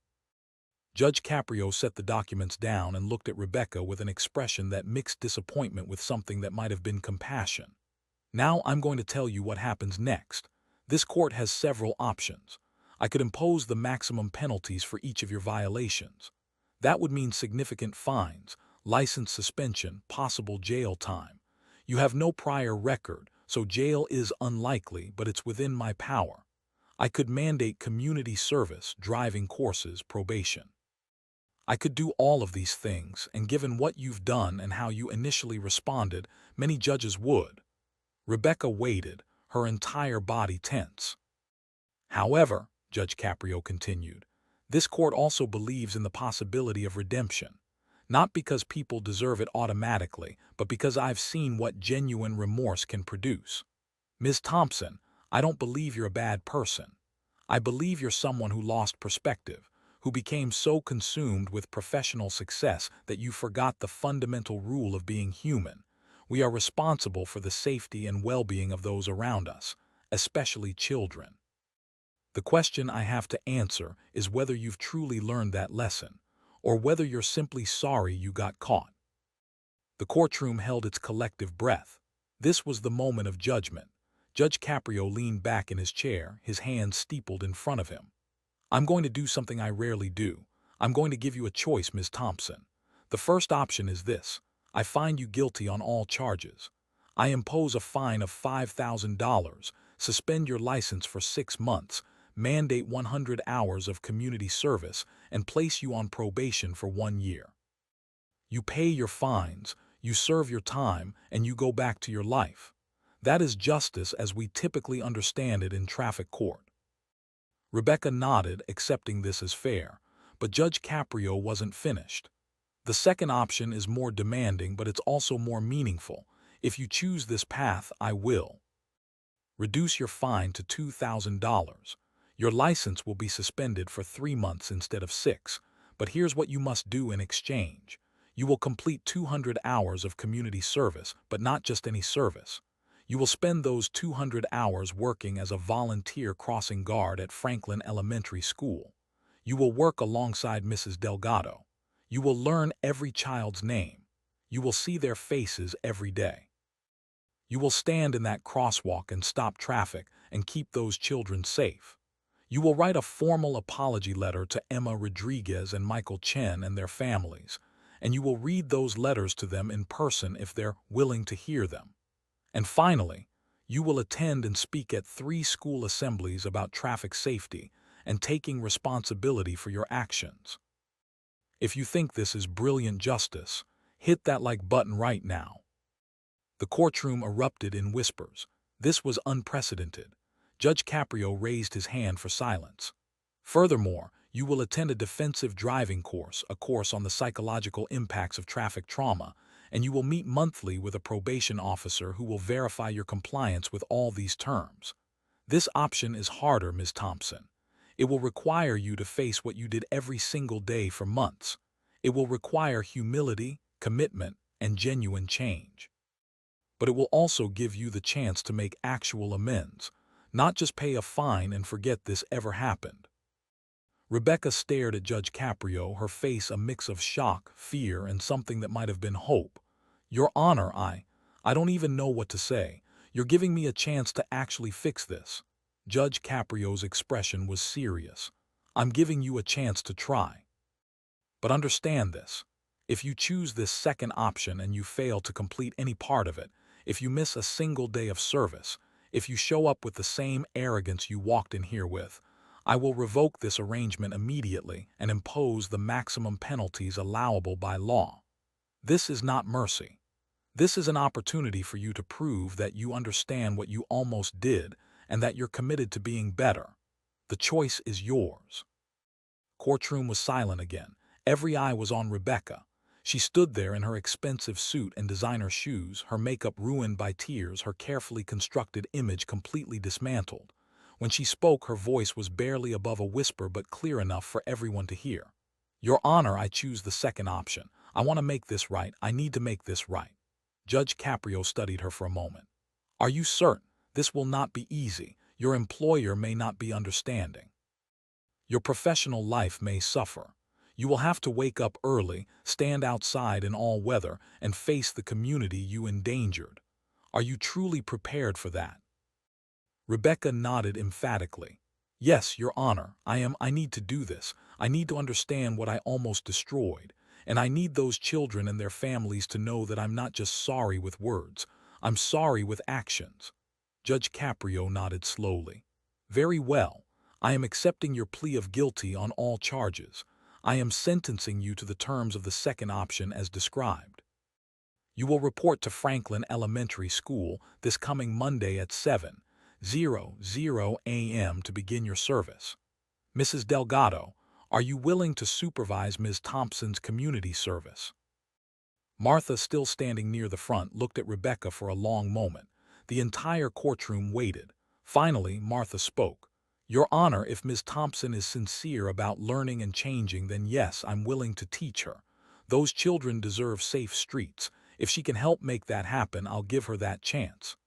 Judge Caprio set the documents down and looked at Rebecca with an expression that mixed disappointment with something that might have been compassion. Now I'm going to tell you what happens next. This court has several options. I could impose the maximum penalties for each of your violations. That would mean significant fines, license suspension, possible jail time. You have no prior record, so jail is unlikely, but it's within my power. I could mandate community service, driving courses, probation. I could do all of these things, and given what you've done and how you initially responded, many judges would. Rebecca waited, her entire body tense. However, Judge Caprio continued, this court also believes in the possibility of redemption. Not because people deserve it automatically, but because I've seen what genuine remorse can produce. Ms. Thompson, I don't believe you're a bad person. I believe you're someone who lost perspective, who became so consumed with professional success that you forgot the fundamental rule of being human. We are responsible for the safety and well-being of those around us, especially children. The question I have to answer is whether you've truly learned that lesson, or whether you're simply sorry you got caught. The courtroom held its collective breath. This was the moment of judgment. Judge Caprio leaned back in his chair, his hands steepled in front of him. I'm going to do something I rarely do. I'm going to give you a choice, Ms. Thompson. The first option is this. I find you guilty on all charges. I impose a fine of $5,000, suspend your license for 6 months, mandate 100 hours of community service, and place you on probation for 1 year. You pay your fines, you serve your time, and you go back to your life. That is justice as we typically understand it in traffic court. Rebecca nodded, accepting this as fair, but Judge Caprio wasn't finished. The second option is more demanding, but it's also more meaningful. If you choose this path, I will reduce your fine to $2,000. Your license will be suspended for 3 months instead of 6, but here's what you must do in exchange. You will complete 200 hours of community service, but not just any service. You will spend those 200 hours working as a volunteer crossing guard at Franklin Elementary School. You will work alongside Mrs. Delgado. You will learn every child's name. You will see their faces every day. You will stand in that crosswalk and stop traffic and keep those children safe. You will write a formal apology letter to Emma Rodriguez and Michael Chen and their families, and you will read those letters to them in person if they're willing to hear them. And finally, you will attend and speak at 3 school assemblies about traffic safety and taking responsibility for your actions. If you think this is brilliant justice, hit that like button right now. The courtroom erupted in whispers. This was unprecedented. Judge Caprio raised his hand for silence. Furthermore, you will attend a defensive driving course, a course on the psychological impacts of traffic trauma, and you will meet monthly with a probation officer who will verify your compliance with all these terms. This option is harder, Ms. Thompson. It will require you to face what you did every single day for months. It will require humility, commitment, and genuine change. But it will also give you the chance to make actual amends, not just pay a fine and forget this ever happened. Rebecca stared at Judge Caprio, her face a mix of shock, fear, and something that might have been hope. Your Honor, I don't even know what to say. You're giving me a chance to actually fix this. Judge Caprio's expression was serious. I'm giving you a chance to try. But understand this. If you choose this second option and you fail to complete any part of it, if you miss a single day of service, if you show up with the same arrogance you walked in here with, I will revoke this arrangement immediately and impose the maximum penalties allowable by law. This is not mercy. This is an opportunity for you to prove that you understand what you almost did and that you're committed to being better. The choice is yours. Courtroom was silent again. Every eye was on Rebecca. She stood there in her expensive suit and designer shoes, her makeup ruined by tears, her carefully constructed image completely dismantled. When she spoke, her voice was barely above a whisper but clear enough for everyone to hear. Your Honor, I choose the second option. I want to make this right. I need to make this right. Judge Caprio studied her for a moment. Are you certain? This will not be easy. Your employer may not be understanding. Your professional life may suffer. You will have to wake up early, stand outside in all weather, and face the community you endangered. Are you truly prepared for that?" Rebecca nodded emphatically. "Yes, Your Honor, I need to do this. I need to understand what I almost destroyed. And I need those children and their families to know that I'm not just sorry with words. I'm sorry with actions." Judge Caprio nodded slowly. "Very well. I am accepting your plea of guilty on all charges. I am sentencing you to the terms of the second option as described. You will report to Franklin Elementary School this coming Monday at 7:00 a.m. to begin your service. Mrs. Delgado, are you willing to supervise Ms. Thompson's community service?" Martha, still standing near the front, looked at Rebecca for a long moment. The entire courtroom waited. Finally, Martha spoke. "Your Honor, if Ms. Thompson is sincere about learning and changing, then yes, I'm willing to teach her. Those children deserve safe streets. If she can help make that happen, I'll give her that chance."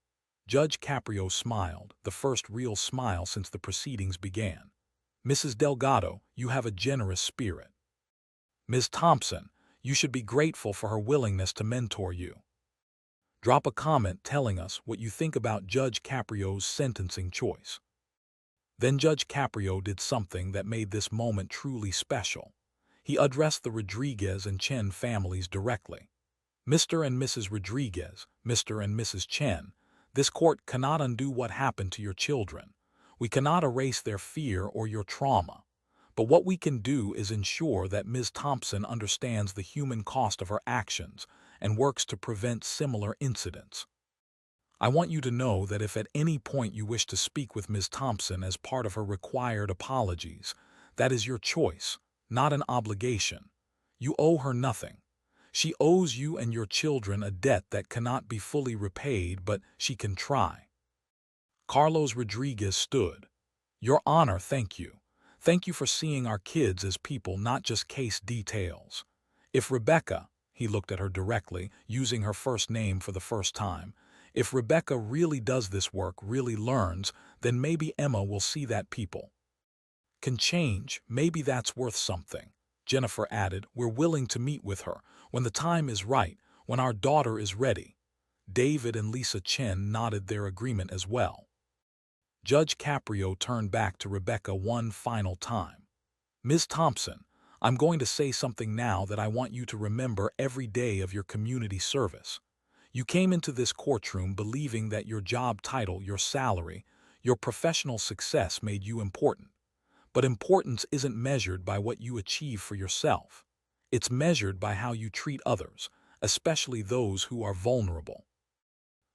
Judge Caprio smiled, the first real smile since the proceedings began. "Mrs. Delgado, you have a generous spirit. Ms. Thompson, you should be grateful for her willingness to mentor you. Drop a comment telling us what you think about Judge Caprio's sentencing choice." Then Judge Caprio did something that made this moment truly special. He addressed the Rodriguez and Chen families directly. "Mr. and Mrs. Rodriguez, Mr. and Mrs. Chen, this court cannot undo what happened to your children. We cannot erase their fear or your trauma. But what we can do is ensure that Ms. Thompson understands the human cost of her actions and works to prevent similar incidents. I want you to know that if at any point you wish to speak with Ms. Thompson as part of her required apologies, that is your choice, not an obligation. You owe her nothing. She owes you and your children a debt that cannot be fully repaid, but she can try." Carlos Rodriguez stood. "Your Honor, thank you. Thank you for seeing our kids as people, not just case details. If Rebecca," he looked at her directly, using her first name for the first time, "if Rebecca really does this work, really learns, then maybe Emma will see that people can change. Maybe that's worth something." Jennifer added, "We're willing to meet with her when the time is right, when our daughter is ready." David and Lisa Chen nodded their agreement as well. Judge Caprio turned back to Rebecca one final time. "Ms. Thompson, I'm going to say something now that I want you to remember every day of your community service. You came into this courtroom believing that your job title, your salary, your professional success made you important. But importance isn't measured by what you achieve for yourself. It's measured by how you treat others, especially those who are vulnerable.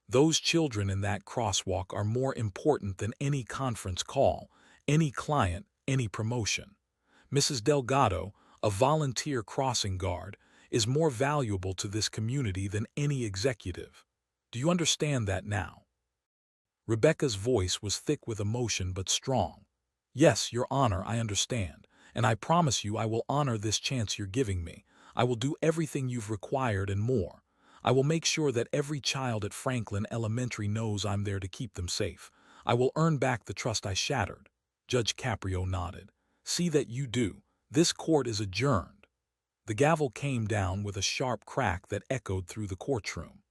Those children in that crosswalk are more important than any conference call, any client, any promotion. Mrs. Delgado, a volunteer crossing guard, is more valuable to this community than any executive. Do you understand that now?" Rebecca's voice was thick with emotion but strong. "Yes, Your Honor, I understand, and I promise you I will honor this chance you're giving me. I will do everything you've required and more. I will make sure that every child at Franklin Elementary knows I'm there to keep them safe. I will earn back the trust I shattered." Judge Caprio nodded. "See that you do. This court is adjourned." The gavel came down with a sharp crack that echoed through the courtroom.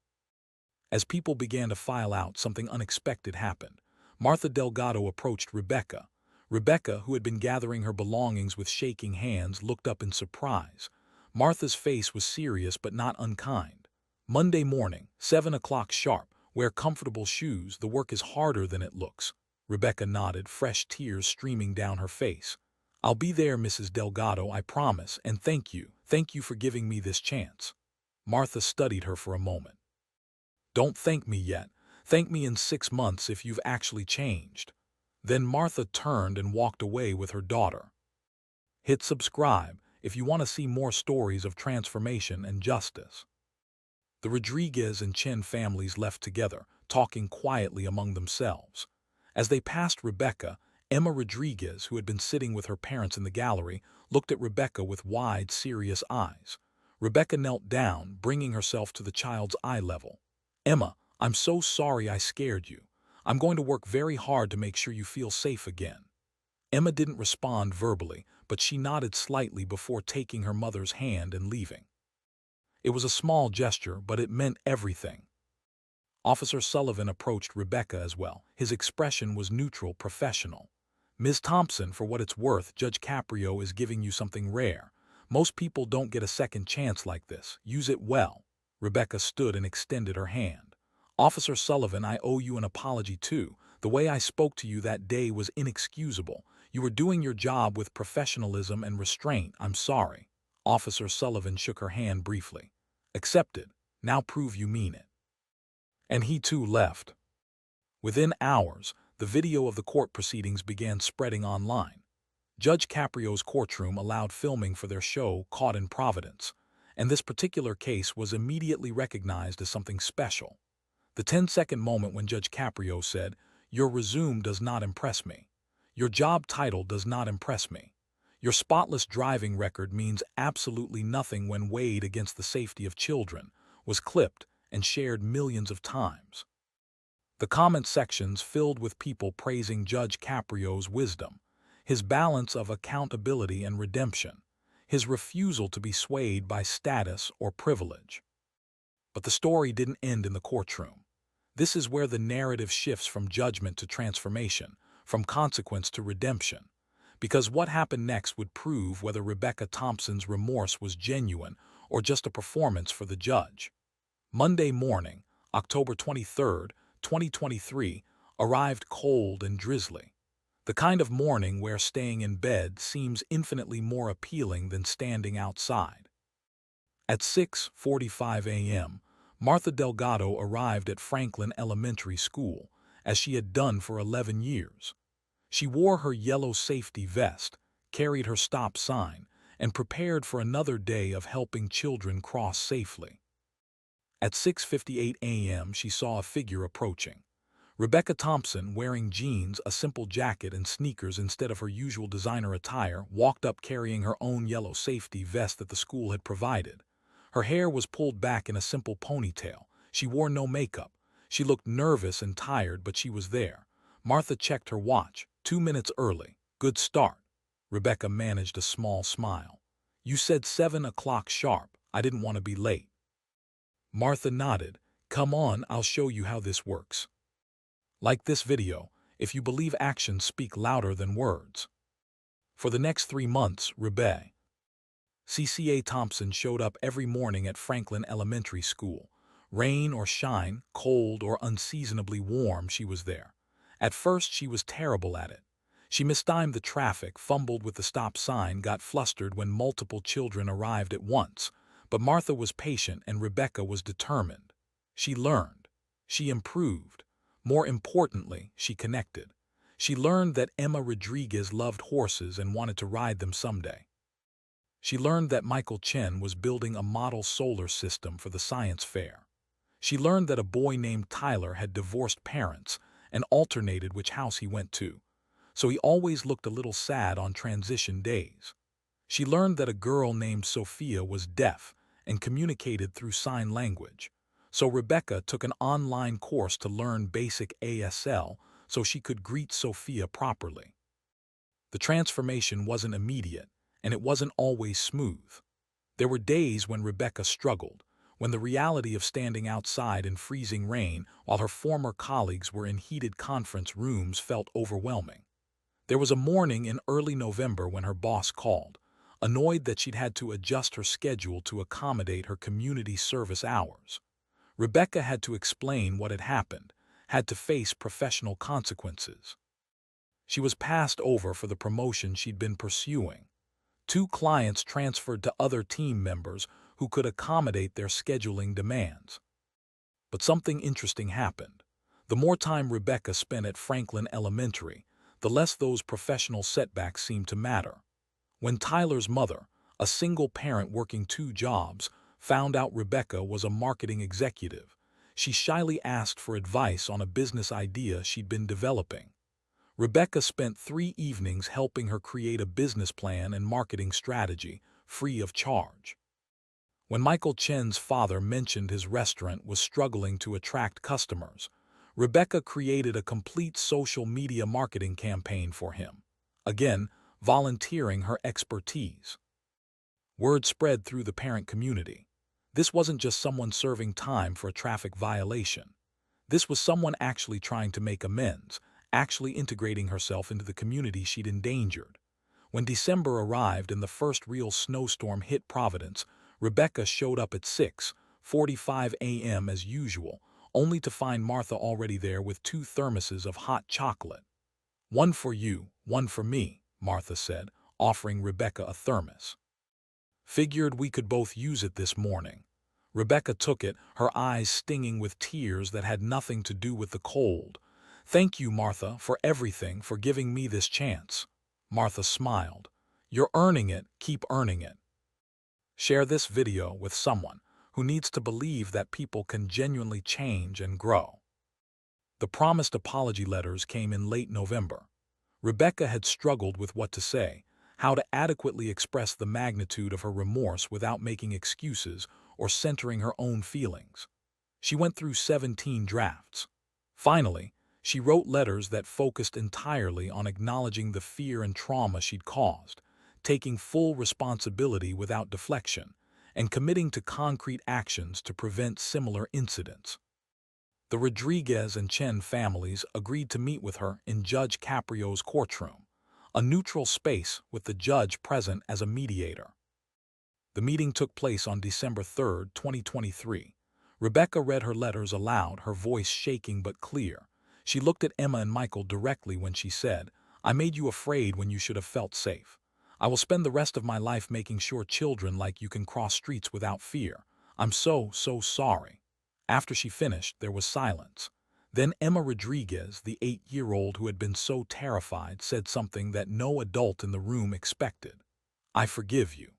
As people began to file out, something unexpected happened. Martha Delgado approached Rebecca. Rebecca, who had been gathering her belongings with shaking hands, looked up in surprise. Martha's face was serious but not unkind. "Monday morning, 7 o'clock sharp. Wear comfortable shoes. The work is harder than it looks." Rebecca nodded, fresh tears streaming down her face. "I'll be there, Mrs. Delgado, I promise, and thank you. Thank you for giving me this chance." Martha studied her for a moment. "Don't thank me yet. Thank me in 6 months if you've actually changed." Then Martha turned and walked away with her daughter. Hit subscribe if you want to see more stories of transformation and justice. The Rodriguez and Chen families left together, talking quietly among themselves. As they passed Rebecca, Emma Rodriguez, who had been sitting with her parents in the gallery, looked at Rebecca with wide, serious eyes. Rebecca knelt down, bringing herself to the child's eye level. "Emma, I'm so sorry I scared you. I'm going to work very hard to make sure you feel safe again." Emma didn't respond verbally, but she nodded slightly before taking her mother's hand and leaving. It was a small gesture, but it meant everything. Officer Sullivan approached Rebecca as well. His expression was neutral, professional. "Ms. Thompson, for what it's worth, Judge Caprio is giving you something rare. Most people don't get a second chance like this. Use it well." Rebecca stood and extended her hand. "Officer Sullivan, I owe you an apology too. The way I spoke to you that day was inexcusable. You were doing your job with professionalism and restraint. I'm sorry." Officer Sullivan shook her hand briefly. "Accepted. Now prove you mean it." And he too left. Within hours, the video of the court proceedings began spreading online. Judge Caprio's courtroom allowed filming for their show Caught in Providence, and this particular case was immediately recognized as something special. The 10-second moment when Judge Caprio said, "Your resume does not impress me. Your job title does not impress me. Your spotless driving record means absolutely nothing when weighed against the safety of children," was clipped and shared millions of times. The comment sections filled with people praising Judge Caprio's wisdom, his balance of accountability and redemption, his refusal to be swayed by status or privilege. But the story didn't end in the courtroom. This is where the narrative shifts from judgment to transformation, from consequence to redemption. Because what happened next would prove whether Rebecca Thompson's remorse was genuine or just a performance for the judge. Monday morning, October 23, 2023, arrived cold and drizzly. The kind of morning where staying in bed seems infinitely more appealing than standing outside. At 6:45 a.m., Martha Delgado arrived at Franklin Elementary School, as she had done for 11 years. She wore her yellow safety vest, carried her stop sign, and prepared for another day of helping children cross safely. At 6:58 a.m., she saw a figure approaching. Rebecca Thompson, wearing jeans, a simple jacket, and sneakers instead of her usual designer attire, walked up carrying her own yellow safety vest that the school had provided. Her hair was pulled back in a simple ponytail. She wore no makeup. She looked nervous and tired, but she was there. Martha checked her watch. 2 minutes early. Good start. Rebecca managed a small smile. "You said 7 o'clock sharp. I didn't want to be late." Martha nodded. "Come on, I'll show you how this works." Like this video if you believe actions speak louder than words. For the next 3 months, Rebecca CCA Thompson showed up every morning at Franklin Elementary School. Rain or shine, cold or unseasonably warm, she was there. At first, she was terrible at it. She mistimed the traffic, fumbled with the stop sign, got flustered when multiple children arrived at once. But Martha was patient and Rebecca was determined. She learned. She improved. More importantly, she connected. She learned that Emma Rodriguez loved horses and wanted to ride them someday. She learned that Michael Chen was building a model solar system for the science fair. She learned that a boy named Tyler had divorced parents and alternated which house he went to, so he always looked a little sad on transition days. She learned that a girl named Sophia was deaf and communicated through sign language, so Rebecca took an online course to learn basic ASL so she could greet Sophia properly. The transformation wasn't immediate, and it wasn't always smooth. There were days when Rebecca struggled, when the reality of standing outside in freezing rain while her former colleagues were in heated conference rooms felt overwhelming. There was a morning in early November when her boss called, annoyed that she'd had to adjust her schedule to accommodate her community service hours. Rebecca had to explain what had happened, had to face professional consequences. She was passed over for the promotion she'd been pursuing. 2 clients transferred to other team members who could accommodate their scheduling demands. But something interesting happened. The more time Rebecca spent at Franklin Elementary, the less those professional setbacks seemed to matter. When Tyler's mother, a single parent working 2 jobs, found out Rebecca was a marketing executive, she shyly asked for advice on a business idea she'd been developing. Rebecca spent 3 evenings helping her create a business plan and marketing strategy, free of charge. When Michael Chen's father mentioned his restaurant was struggling to attract customers, Rebecca created a complete social media marketing campaign for him. Again, volunteering her expertise. Word spread through the parent community. This wasn't just someone serving time for a traffic violation. This was someone actually trying to make amends, actually integrating herself into the community she'd endangered. When December arrived and the first real snowstorm hit Providence, Rebecca showed up at 6:45 a.m. as usual, only to find Martha already there with 2 thermoses of hot chocolate. "One for you, one for me," Martha said, offering Rebecca a thermos. "Figured we could both use it this morning." Rebecca took it, her eyes stinging with tears that had nothing to do with the cold. "Thank you, Martha, for everything, for giving me this chance." Martha smiled. "You're earning it, keep earning it." Share this video with someone who needs to believe that people can genuinely change and grow. The promised apology letters came in late November. Rebecca had struggled with what to say, how to adequately express the magnitude of her remorse without making excuses or centering her own feelings. She went through 17 drafts. Finally, she wrote letters that focused entirely on acknowledging the fear and trauma she'd caused, taking full responsibility without deflection, and committing to concrete actions to prevent similar incidents. The Rodriguez and Chen families agreed to meet with her in Judge Caprio's courtroom, a neutral space with the judge present as a mediator. The meeting took place on December 3, 2023. Rebecca read her letters aloud, her voice shaking but clear. She looked at Emma and Michael directly when she said, "I made you afraid when you should have felt safe. I will spend the rest of my life making sure children like you can cross streets without fear. I'm so sorry." After she finished, there was silence. Then Emma Rodriguez, the 8-year-old who had been so terrified, said something that no adult in the room expected. "I forgive you.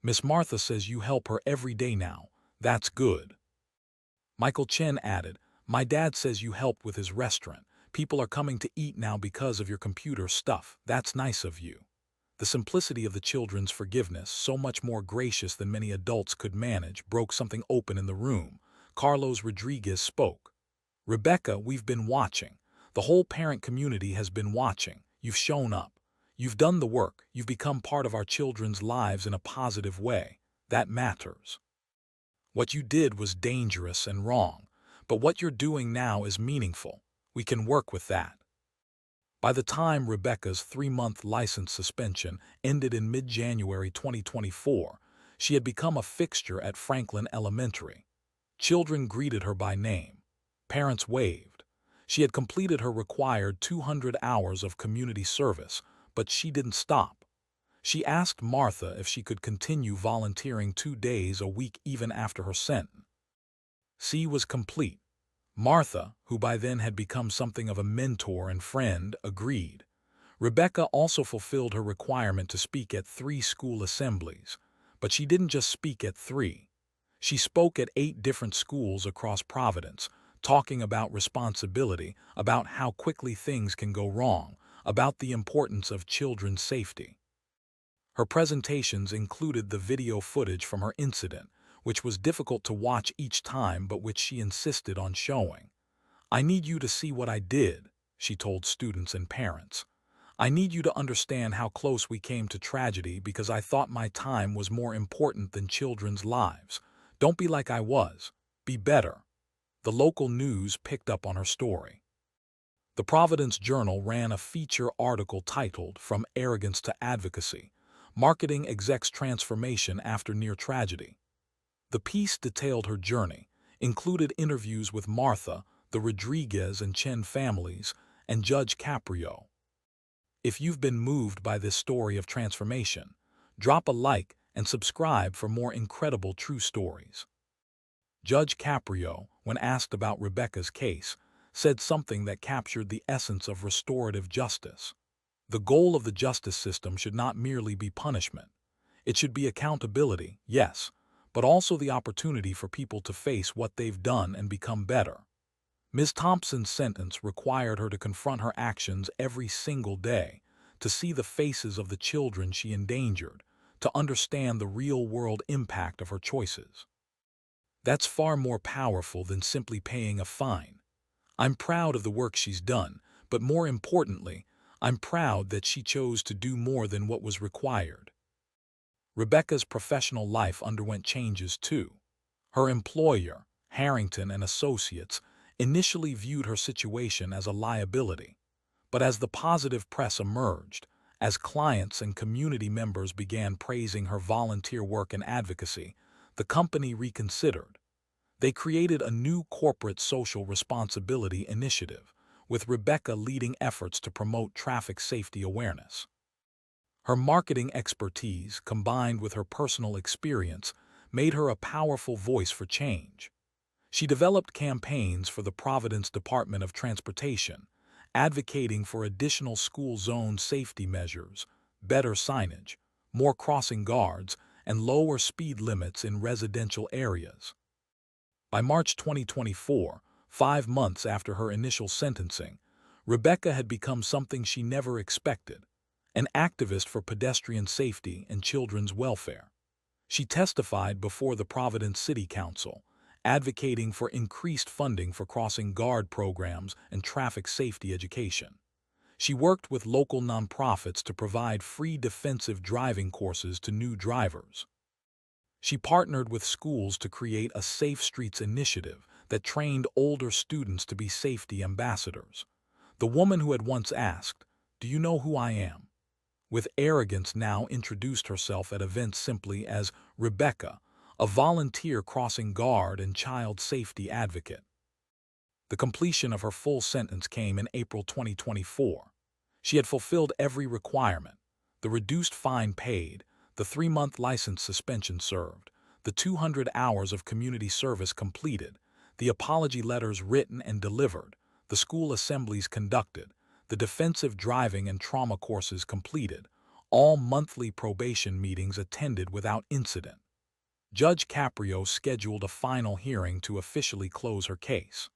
Miss Martha says you help her every day now. That's good." Michael Chen added, "My dad says you help with his restaurant. People are coming to eat now because of your computer stuff. That's nice of you." The simplicity of the children's forgiveness, so much more gracious than many adults could manage, broke something open in the room. Carlos Rodriguez spoke. "Rebecca, we've been watching. The whole parent community has been watching. You've shown up. You've done the work. You've become part of our children's lives in a positive way. That matters. What you did was dangerous and wrong, but what you're doing now is meaningful. We can work with that." By the time Rebecca's 3-month license suspension ended in mid-January 2024, she had become a fixture at Franklin Elementary. Children greeted her by name. Parents waved. She had completed her required 200 hours of community service, but she didn't stop. She asked Martha if she could continue volunteering 2 days a week even after her sentence. C was complete. Martha, who by then had become something of a mentor and friend, agreed. Rebecca also fulfilled her requirement to speak at 3 school assemblies, but she didn't just speak at 3. She spoke at 8 different schools across Providence, talking about responsibility, about how quickly things can go wrong, about the importance of children's safety. Her presentations included the video footage from her incident, which was difficult to watch each time but which she insisted on showing. "I need you to see what I did," she told students and parents. "I need you to understand how close we came to tragedy because I thought my time was more important than children's lives. Don't be like I was. Be better." The local news picked up on her story. The Providence Journal ran a feature article titled "From Arrogance to Advocacy: Marketing Exec's Transformation After Near Tragedy." The piece detailed her journey, included interviews with Martha, the Rodriguez and Chen families, and Judge Caprio. If you've been moved by this story of transformation, drop a like and subscribe for more incredible true stories. Judge Caprio, when asked about Rebecca's case, said something that captured the essence of restorative justice. The goal of the justice system should not merely be punishment. It should be accountability, yes, but also the opportunity for people to face what they've done and become better. Ms. Thompson's sentence required her to confront her actions every single day, to see the faces of the children she endangered, to understand the real-world impact of her choices. That's far more powerful than simply paying a fine. I'm proud of the work she's done, but more importantly, I'm proud that she chose to do more than what was required. Rebecca's professional life underwent changes too. Her employer, Harrington and Associates, initially viewed her situation as a liability, but as the positive press emerged, as clients and community members began praising her volunteer work and advocacy, the company reconsidered. They created a new corporate social responsibility initiative, with Rebecca leading efforts to promote traffic safety awareness. Her marketing expertise, combined with her personal experience, made her a powerful voice for change. She developed campaigns for the Providence Department of Transportation, advocating for additional school zone safety measures, better signage, more crossing guards, and lower speed limits in residential areas. By March 2024, 5 months after her initial sentencing, Rebecca had become something she never expected, an activist for pedestrian safety and children's welfare. She testified before the Providence City Council, advocating for increased funding for crossing guard programs and traffic safety education. She worked with local nonprofits to provide free defensive driving courses to new drivers. She partnered with schools to create a Safe Streets initiative that trained older students to be safety ambassadors. The woman who had once asked, "Do you know who I am?" with arrogance now introduced herself at events simply as Rebecca, a volunteer crossing guard and child safety advocate. The completion of her full sentence came in April 2024. She had fulfilled every requirement: the reduced fine paid, the 3-month license suspension served, the 200 hours of community service completed, the apology letters written and delivered, the school assemblies conducted, the defensive driving and trauma courses completed, all monthly probation meetings attended without incident. Judge Caprio scheduled a final hearing to officially close her case.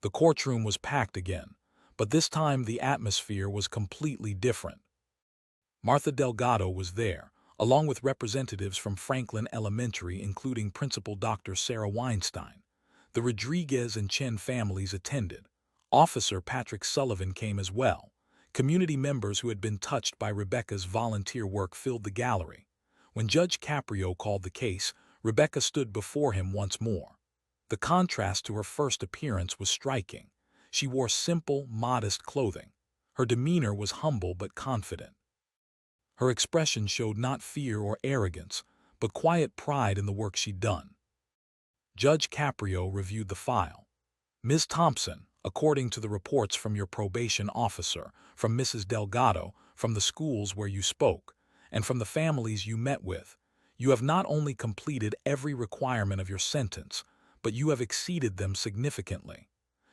The courtroom was packed again, but this time the atmosphere was completely different. Martha Delgado was there, along with representatives from Franklin Elementary, including Principal Dr. Sarah Weinstein. The Rodriguez and Chen families attended. Officer Patrick Sullivan came as well. Community members who had been touched by Rebecca's volunteer work filled the gallery. When Judge Caprio called the case, Rebecca stood before him once more. The contrast to her first appearance was striking. She wore simple, modest clothing. Her demeanor was humble but confident. Her expression showed not fear or arrogance, but quiet pride in the work she'd done. Judge Caprio reviewed the file. "Ms. Thompson, according to the reports from your probation officer, from Mrs. Delgado, from the schools where you spoke, and from the families you met with, you have not only completed every requirement of your sentence, but you have exceeded them significantly.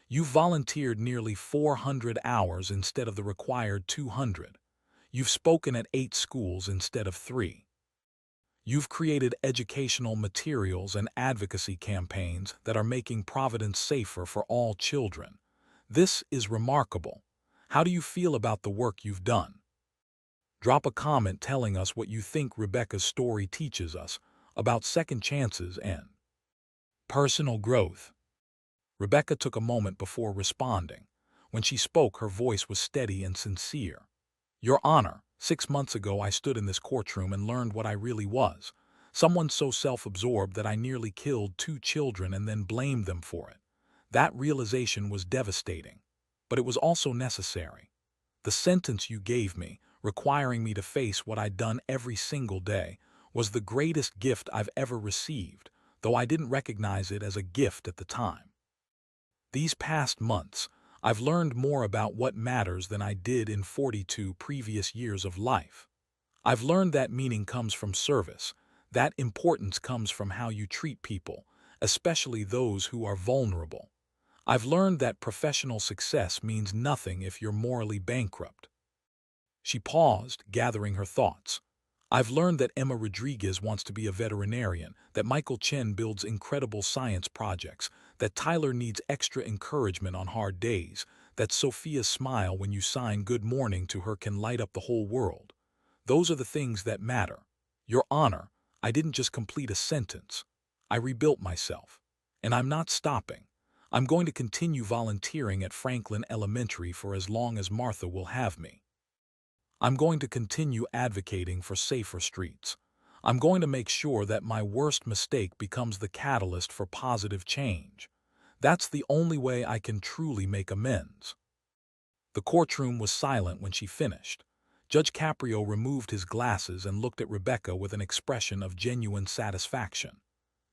You volunteered nearly 400 hours instead of the required 200. You've spoken at 8 schools instead of 3. You've created educational materials and advocacy campaigns that are making Providence safer for all children. This is remarkable. How do you feel about the work you've done?" Drop a comment telling us what you think Rebecca's story teaches us about second chances and personal growth. Rebecca took a moment before responding. When she spoke, her voice was steady and sincere. "Your Honor, 6 months ago I stood in this courtroom and learned what I really was. Someone so self-absorbed that I nearly killed 2 children and then blamed them for it. That realization was devastating, but it was also necessary. The sentence you gave me, requiring me to face what I'd done every single day, was the greatest gift I've ever received, though I didn't recognize it as a gift at the time. These past months, I've learned more about what matters than I did in 42 previous years of life. I've learned that meaning comes from service, that importance comes from how you treat people, especially those who are vulnerable. I've learned that professional success means nothing if you're morally bankrupt." She paused, gathering her thoughts. "I've learned that Emma Rodriguez wants to be a veterinarian, that Michael Chen builds incredible science projects, that Tyler needs extra encouragement on hard days, that Sophia's smile when you sign good morning to her can light up the whole world. Those are the things that matter. Your Honor, I didn't just complete a sentence. I rebuilt myself. And I'm not stopping. I'm going to continue volunteering at Franklin Elementary for as long as Martha will have me. I'm going to continue advocating for safer streets. I'm going to make sure that my worst mistake becomes the catalyst for positive change. That's the only way I can truly make amends." The courtroom was silent when she finished. Judge Caprio removed his glasses and looked at Rebecca with an expression of genuine satisfaction.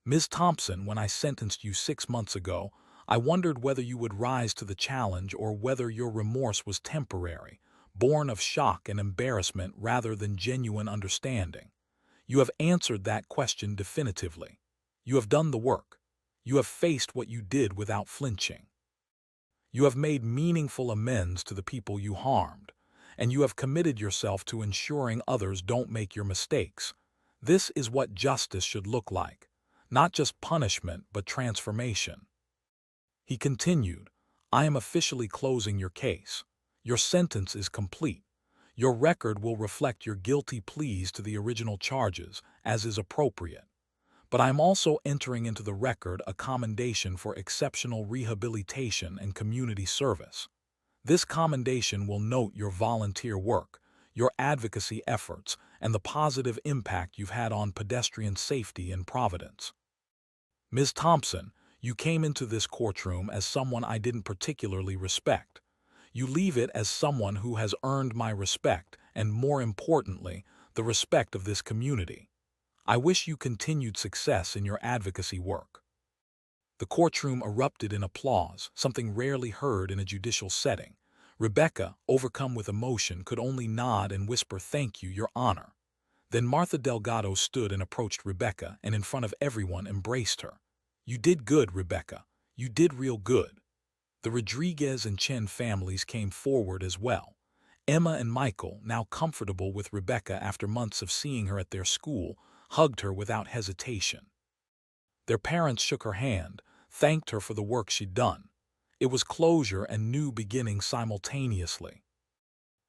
"Ms. Thompson, when I sentenced you 6 months ago, I wondered whether you would rise to the challenge or whether your remorse was temporary, born of shock and embarrassment rather than genuine understanding. You have answered that question definitively. You have done the work. You have faced what you did without flinching. You have made meaningful amends to the people you harmed, and you have committed yourself to ensuring others don't make your mistakes. This is what justice should look like, not just punishment but transformation." He continued, "I am officially closing your case. Your sentence is complete. Your record will reflect your guilty pleas to the original charges, as is appropriate. But I am also entering into the record a commendation for exceptional rehabilitation and community service. This commendation will note your volunteer work, your advocacy efforts, and the positive impact you've had on pedestrian safety in Providence. Ms. Thompson, you came into this courtroom as someone I didn't particularly respect. You leave it as someone who has earned my respect and, more importantly, the respect of this community. I wish you continued success in your advocacy work." The courtroom erupted in applause, something rarely heard in a judicial setting. Rebecca, overcome with emotion, could only nod and whisper, "Thank you, Your Honor." Then Martha Delgado stood and approached Rebecca and in front of everyone embraced her. "You did good, Rebecca. You did real good." The Rodriguez and Chen families came forward as well. Emma and Michael, now comfortable with Rebecca after months of seeing her at their school, hugged her without hesitation. Their parents shook her hand, thanked her for the work she'd done. It was closure and new beginnings simultaneously.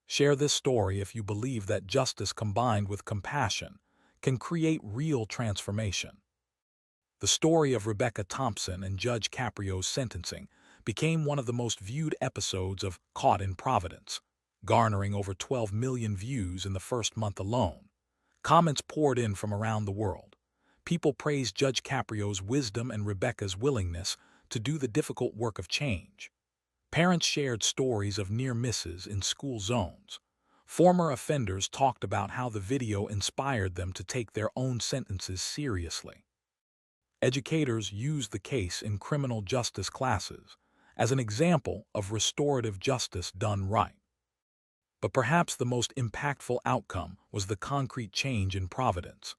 Share this story if you believe that justice combined with compassion can create real transformation. The story of Rebecca Thompson and Judge Caprio's sentencing became one of the most viewed episodes of Caught in Providence, garnering over 12 million views in the first month alone. Comments poured in from around the world. People praised Judge Caprio's wisdom and Rebecca's willingness to do the difficult work of change. Parents shared stories of near misses in school zones. Former offenders talked about how the video inspired them to take their own sentences seriously. Educators used the case in criminal justice classes as an example of restorative justice done right. But perhaps the most impactful outcome was the concrete change in Providence.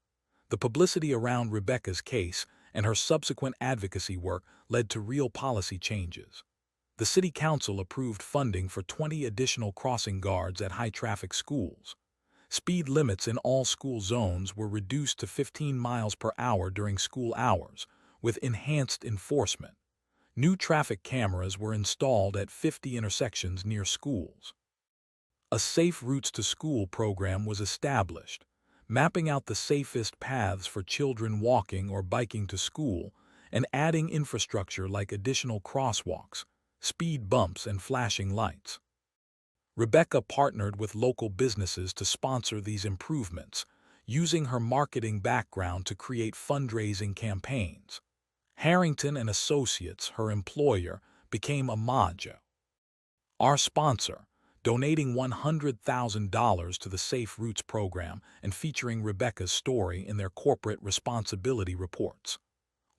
The publicity around Rebecca's case and her subsequent advocacy work led to real policy changes. The City Council approved funding for 20 additional crossing guards at high-traffic schools. Speed limits in all school zones were reduced to 15 miles per hour during school hours, with enhanced enforcement. New traffic cameras were installed at 50 intersections near schools. A Safe Routes to School program was established, mapping out the safest paths for children walking or biking to school and adding infrastructure like additional crosswalks, speed bumps, and flashing lights. Rebecca partnered with local businesses to sponsor these improvements, using her marketing background to create fundraising campaigns. Harrington and Associates, her employer, became a Majo, our sponsor, donating $100,000 to the Safe Routes program and featuring Rebecca's story in their corporate responsibility reports.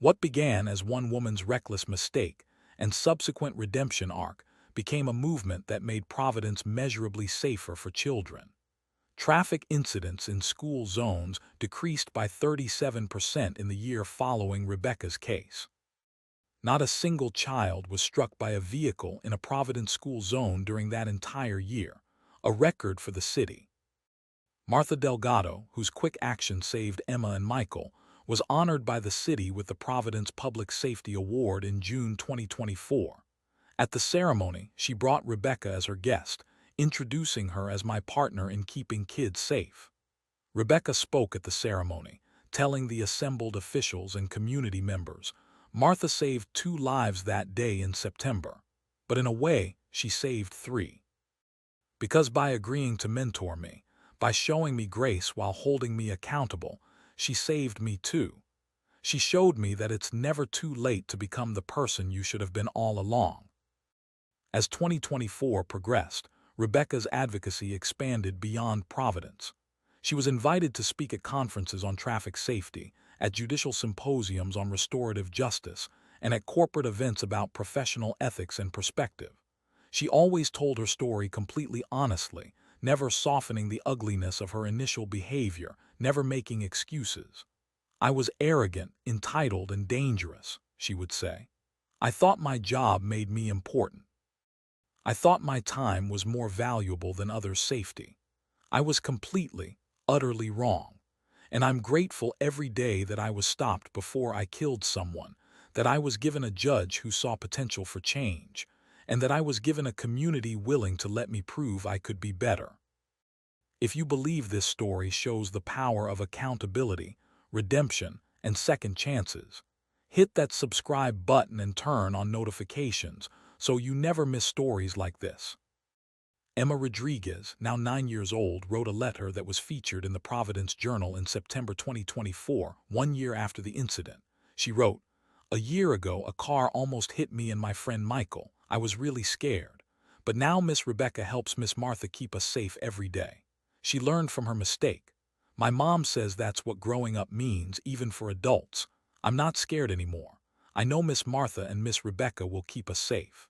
What began as one woman's reckless mistake and subsequent redemption arc became a movement that made Providence measurably safer for children. Traffic incidents in school zones decreased by 37% in the year following Rebecca's case. Not a single child was struck by a vehicle in a Providence school zone during that entire year, a record for the city. Martha Delgado, whose quick action saved Emma and Michael, was honored by the city with the Providence Public Safety Award in June 2024. At the ceremony, she brought Rebecca as her guest, introducing her as my partner in keeping kids safe. Rebecca spoke at the ceremony, telling the assembled officials and community members, Martha saved 2 lives that day in September, but in a way, she saved 3. Because by agreeing to mentor me, by showing me grace while holding me accountable, she saved me too. She showed me that it's never too late to become the person you should have been all along. As 2024 progressed, Rebecca's advocacy expanded beyond Providence. She was invited to speak at conferences on traffic safety, at judicial symposiums on restorative justice, and at corporate events about professional ethics and perspective. She always told her story completely honestly, never softening the ugliness of her initial behavior, never making excuses. "I was arrogant, entitled, and dangerous," she would say. "I thought my job made me important. I thought my time was more valuable than others' safety. I was completely, utterly wrong. And I'm grateful every day that I was stopped before I killed someone, that I was given a judge who saw potential for change, and that I was given a community willing to let me prove I could be better." If you believe this story shows the power of accountability, redemption, and second chances, hit that subscribe button and turn on notifications so you never miss stories like this. Emma Rodriguez, now 9 years old, wrote a letter that was featured in the Providence Journal in September 2024, 1 year after the incident. She wrote, "A year ago, a car almost hit me and my friend Michael. I was really scared. But now Miss Rebecca helps Miss Martha keep us safe every day. She learned from her mistake. My mom says that's what growing up means, even for adults. I'm not scared anymore. I know Miss Martha and Miss Rebecca will keep us safe."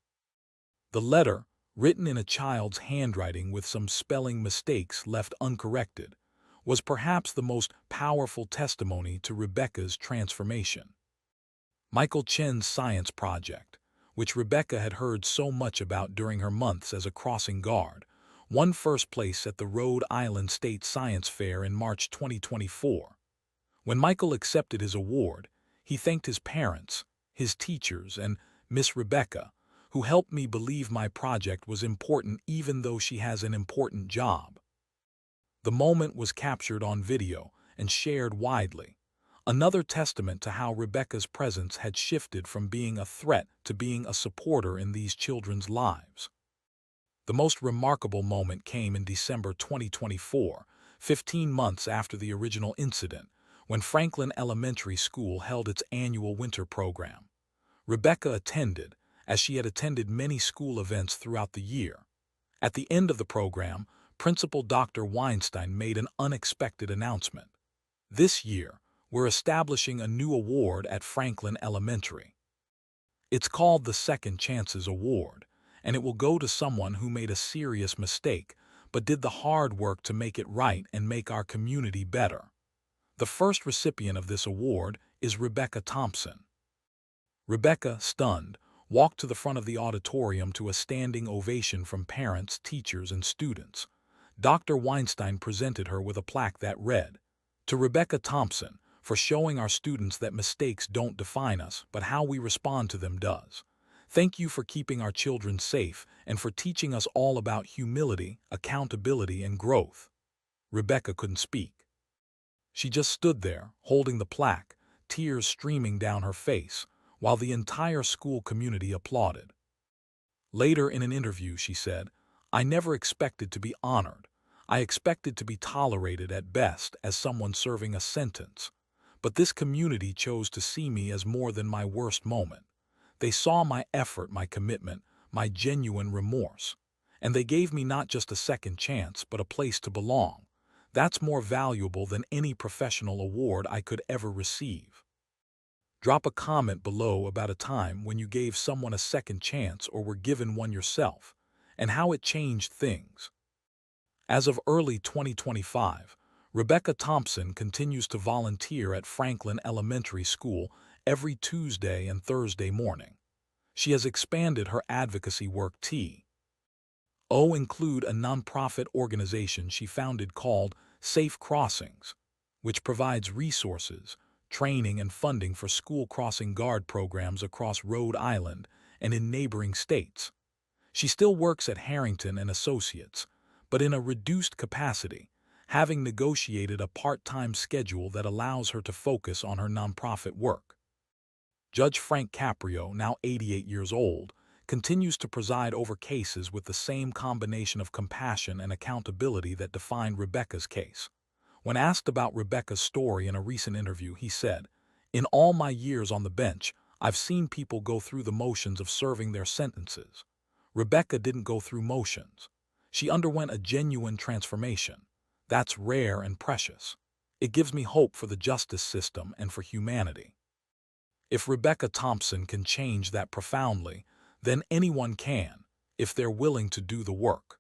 The letter, written in a child's handwriting with some spelling mistakes left uncorrected, was perhaps the most powerful testimony to Rebecca's transformation. Michael Chen's science project, which Rebecca had heard so much about during her months as a crossing guard, won first place at the Rhode Island State Science Fair in March 2024. When Michael accepted his award, he thanked his parents, his teachers, and Miss Rebecca, who helped me believe my project was important even though she has an important job. The moment was captured on video and shared widely, another testament to how Rebecca's presence had shifted from being a threat to being a supporter in these children's lives. The most remarkable moment came in December 2024, 15 months after the original incident, when Franklin Elementary School held its annual winter program. Rebecca attended, as she had attended many school events throughout the year. At the end of the program, Principal Dr. Weinstein made an unexpected announcement. "This year, we're establishing a new award at Franklin Elementary. It's called the Second Chances Award, and it will go to someone who made a serious mistake but did the hard work to make it right and make our community better. The first recipient of this award is Rebecca Thompson." Rebecca, stunned, walked to the front of the auditorium to a standing ovation from parents, teachers, and students. Dr. Weinstein presented her with a plaque that read, "To Rebecca Thompson, for showing our students that mistakes don't define us, but how we respond to them does. Thank you for keeping our children safe and for teaching us all about humility, accountability, and growth." Rebecca couldn't speak. She just stood there, holding the plaque, tears streaming down her face, while the entire school community applauded. Later in an interview, she said, "I never expected to be honored. I expected to be tolerated at best as someone serving a sentence. But this community chose to see me as more than my worst moment. They saw my effort, my commitment, my genuine remorse. And they gave me not just a second chance, but a place to belong. That's more valuable than any professional award I could ever receive." Drop a comment below about a time when you gave someone a second chance or were given one yourself, and how it changed things. As of early 2025, Rebecca Thompson continues to volunteer at Franklin Elementary School every Tuesday and Thursday morning. She has expanded her advocacy work to include a nonprofit organization she founded called Safe Crossings, which provides resources, training, and funding for school crossing guard programs across Rhode Island and in neighboring states. She still works at Harrington and Associates, but in a reduced capacity, having negotiated a part-time schedule that allows her to focus on her nonprofit work. Judge Frank Caprio, now 88 years old, continues to preside over cases with the same combination of compassion and accountability that defined Rebecca's case. When asked about Rebecca's story in a recent interview, he said, "In all my years on the bench, I've seen people go through the motions of serving their sentences. Rebecca didn't go through motions. She underwent a genuine transformation. That's rare and precious. It gives me hope for the justice system and for humanity." If Rebecca Thompson can change that profoundly, then anyone can, if they're willing to do the work.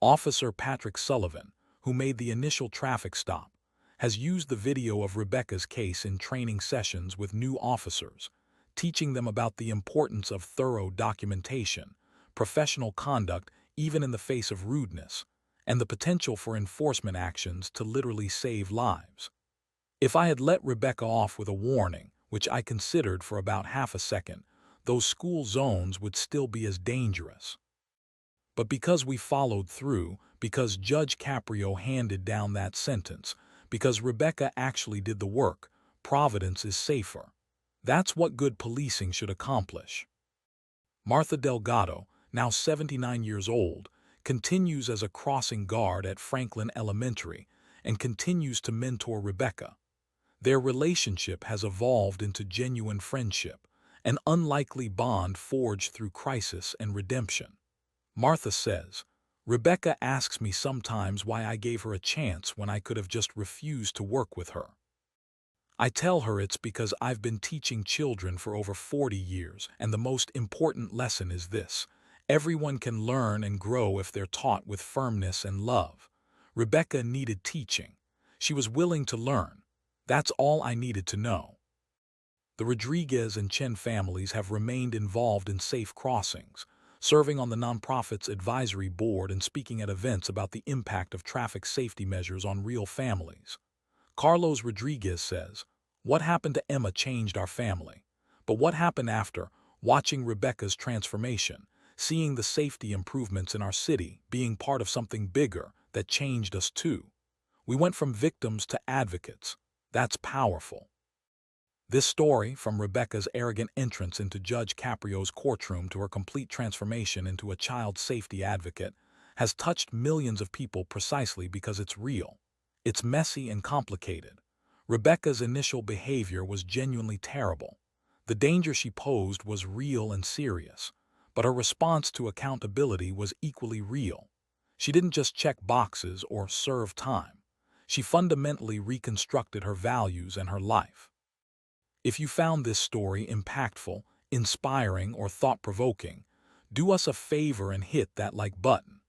Officer Patrick Sullivan, who made the initial traffic stop, has used the video of Rebecca's case in training sessions with new officers, teaching them about the importance of thorough documentation, professional conduct even in the face of rudeness, and the potential for enforcement actions to literally save lives. If I had let Rebecca off with a warning, which I considered for about half a second, those school zones would still be as dangerous. But because we followed through, because Judge Caprio handed down that sentence, because Rebecca actually did the work, Providence is safer. That's what good policing should accomplish. Martha Delgado, now 79 years old, continues as a crossing guard at Franklin Elementary and continues to mentor Rebecca. Their relationship has evolved into genuine friendship, an unlikely bond forged through crisis and redemption. Martha says, "Rebecca asks me sometimes why I gave her a chance when I could have just refused to work with her. I tell her it's because I've been teaching children for over 40 years, and the most important lesson is this: everyone can learn and grow if they're taught with firmness and love. Rebecca needed teaching. She was willing to learn. That's all I needed to know." The Rodriguez and Chen families have remained involved in safe crossings, serving on the nonprofit's advisory board and speaking at events about the impact of traffic safety measures on real families. Carlos Rodriguez says, "What happened to Emma changed our family. But what happened after, watching Rebecca's transformation, seeing the safety improvements in our city, being part of something bigger that changed us too. We went from victims to advocates. That's powerful." This story, from Rebecca's arrogant entrance into Judge Caprio's courtroom to her complete transformation into a child safety advocate, has touched millions of people precisely because it's real. It's messy and complicated. Rebecca's initial behavior was genuinely terrible. The danger she posed was real and serious, but her response to accountability was equally real. She didn't just check boxes or serve time. She fundamentally reconstructed her values and her life. If you found this story impactful, inspiring, or thought-provoking, do us a favor and hit that like button.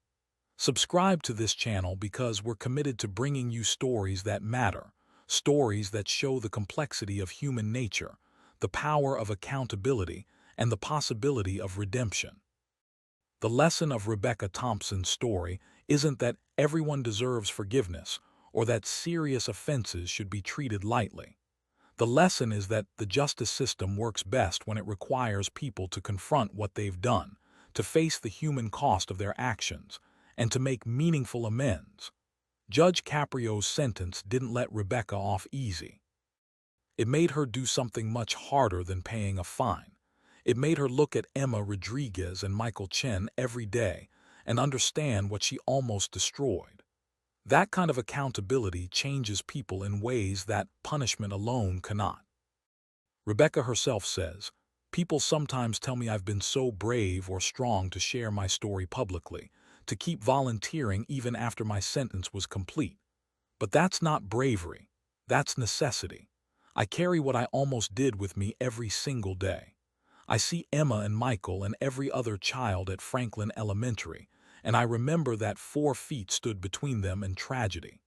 Subscribe to this channel because we're committed to bringing you stories that matter, stories that show the complexity of human nature, the power of accountability, and the possibility of redemption. The lesson of Rebecca Thompson's story isn't that everyone deserves forgiveness or that serious offenses should be treated lightly. The lesson is that the justice system works best when it requires people to confront what they've done, to face the human cost of their actions, and to make meaningful amends. Judge Caprio's sentence didn't let Rebecca off easy. It made her do something much harder than paying a fine. It made her look at Emma Rodriguez and Michael Chen every day and understand what she almost destroyed. That kind of accountability changes people in ways that punishment alone cannot. Rebecca herself says, "People sometimes tell me I've been so brave or strong to share my story publicly, to keep volunteering even after my sentence was complete. But that's not bravery. That's necessity. I carry what I almost did with me every single day. I see Emma and Michael and every other child at Franklin Elementary, and I remember that 4 feet stood between them and tragedy.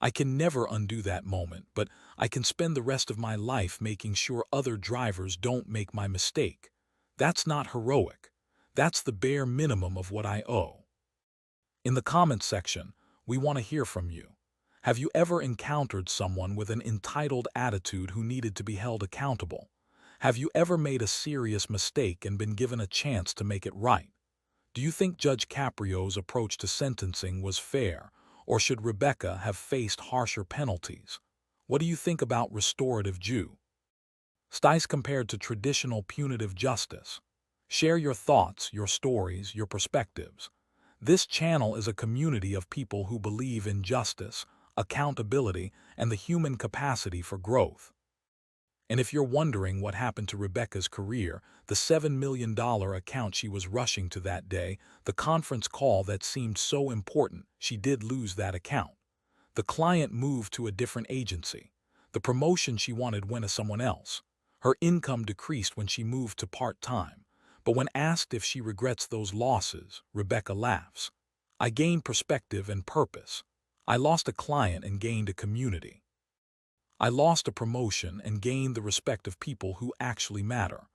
I can never undo that moment, but I can spend the rest of my life making sure other drivers don't make my mistake. That's not heroic. That's the bare minimum of what I owe." In the comments section, we want to hear from you. Have you ever encountered someone with an entitled attitude who needed to be held accountable? Have you ever made a serious mistake and been given a chance to make it right? Do you think Judge Caprio's approach to sentencing was fair, or should Rebecca have faced harsher penalties? What do you think about restorative justice? Stice compared to traditional punitive justice. Share your thoughts, your stories, your perspectives. This channel is a community of people who believe in justice, accountability, and the human capacity for growth. And if you're wondering what happened to Rebecca's career, the $7 million account she was rushing to that day, the conference call that seemed so important, she did lose that account. The client moved to a different agency. The promotion she wanted went to someone else. Her income decreased when she moved to part-time. But when asked if she regrets those losses, Rebecca laughs. I gained perspective and purpose. I lost a client and gained a community. I lost a promotion and gained the respect of people who actually matter.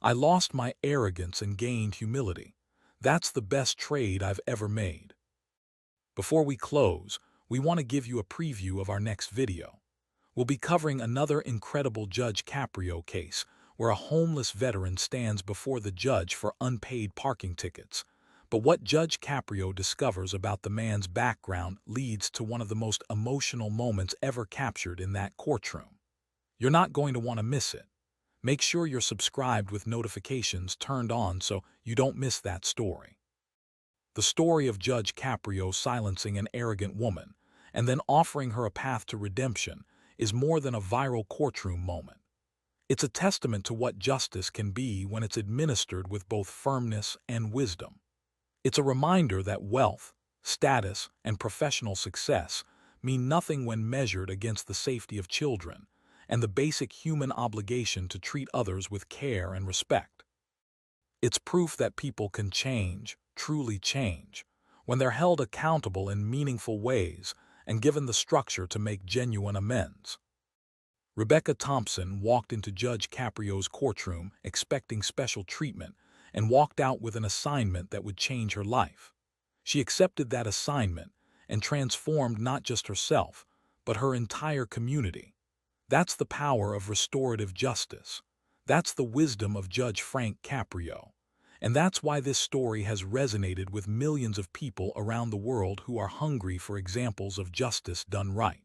I lost my arrogance and gained humility. That's the best trade I've ever made. Before we close, we want to give you a preview of our next video. We'll be covering another incredible Judge Caprio case, where a homeless veteran stands before the judge for unpaid parking tickets. But what Judge Caprio discovers about the man's background leads to one of the most emotional moments ever captured in that courtroom. You're not going to want to miss it. Make sure you're subscribed with notifications turned on so you don't miss that story. The story of Judge Caprio silencing an arrogant woman and then offering her a path to redemption is more than a viral courtroom moment. It's a testament to what justice can be when it's administered with both firmness and wisdom. It's a reminder that wealth, status, and professional success mean nothing when measured against the safety of children and the basic human obligation to treat others with care and respect. It's proof that people can change, truly change, when they're held accountable in meaningful ways and given the structure to make genuine amends. Rebecca Thompson walked into Judge Caprio's courtroom expecting special treatment and walked out with an assignment that would change her life. She accepted that assignment and transformed not just herself, but her entire community. That's the power of restorative justice. That's the wisdom of Judge Frank Caprio. And that's why this story has resonated with millions of people around the world who are hungry for examples of justice done right.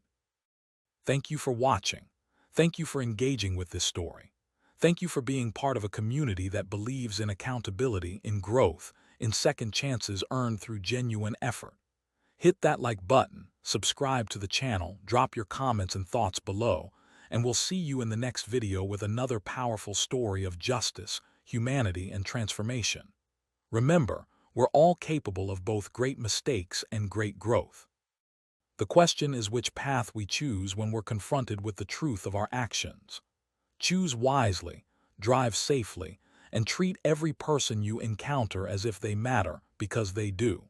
Thank you for watching. Thank you for engaging with this story. Thank you for being part of a community that believes in accountability, in growth, in second chances earned through genuine effort. Hit that like button, subscribe to the channel, drop your comments and thoughts below, and we'll see you in the next video with another powerful story of justice, humanity, and transformation. Remember, we're all capable of both great mistakes and great growth. The question is which path we choose when we're confronted with the truth of our actions. Choose wisely, drive safely, and treat every person you encounter as if they matter, because they do.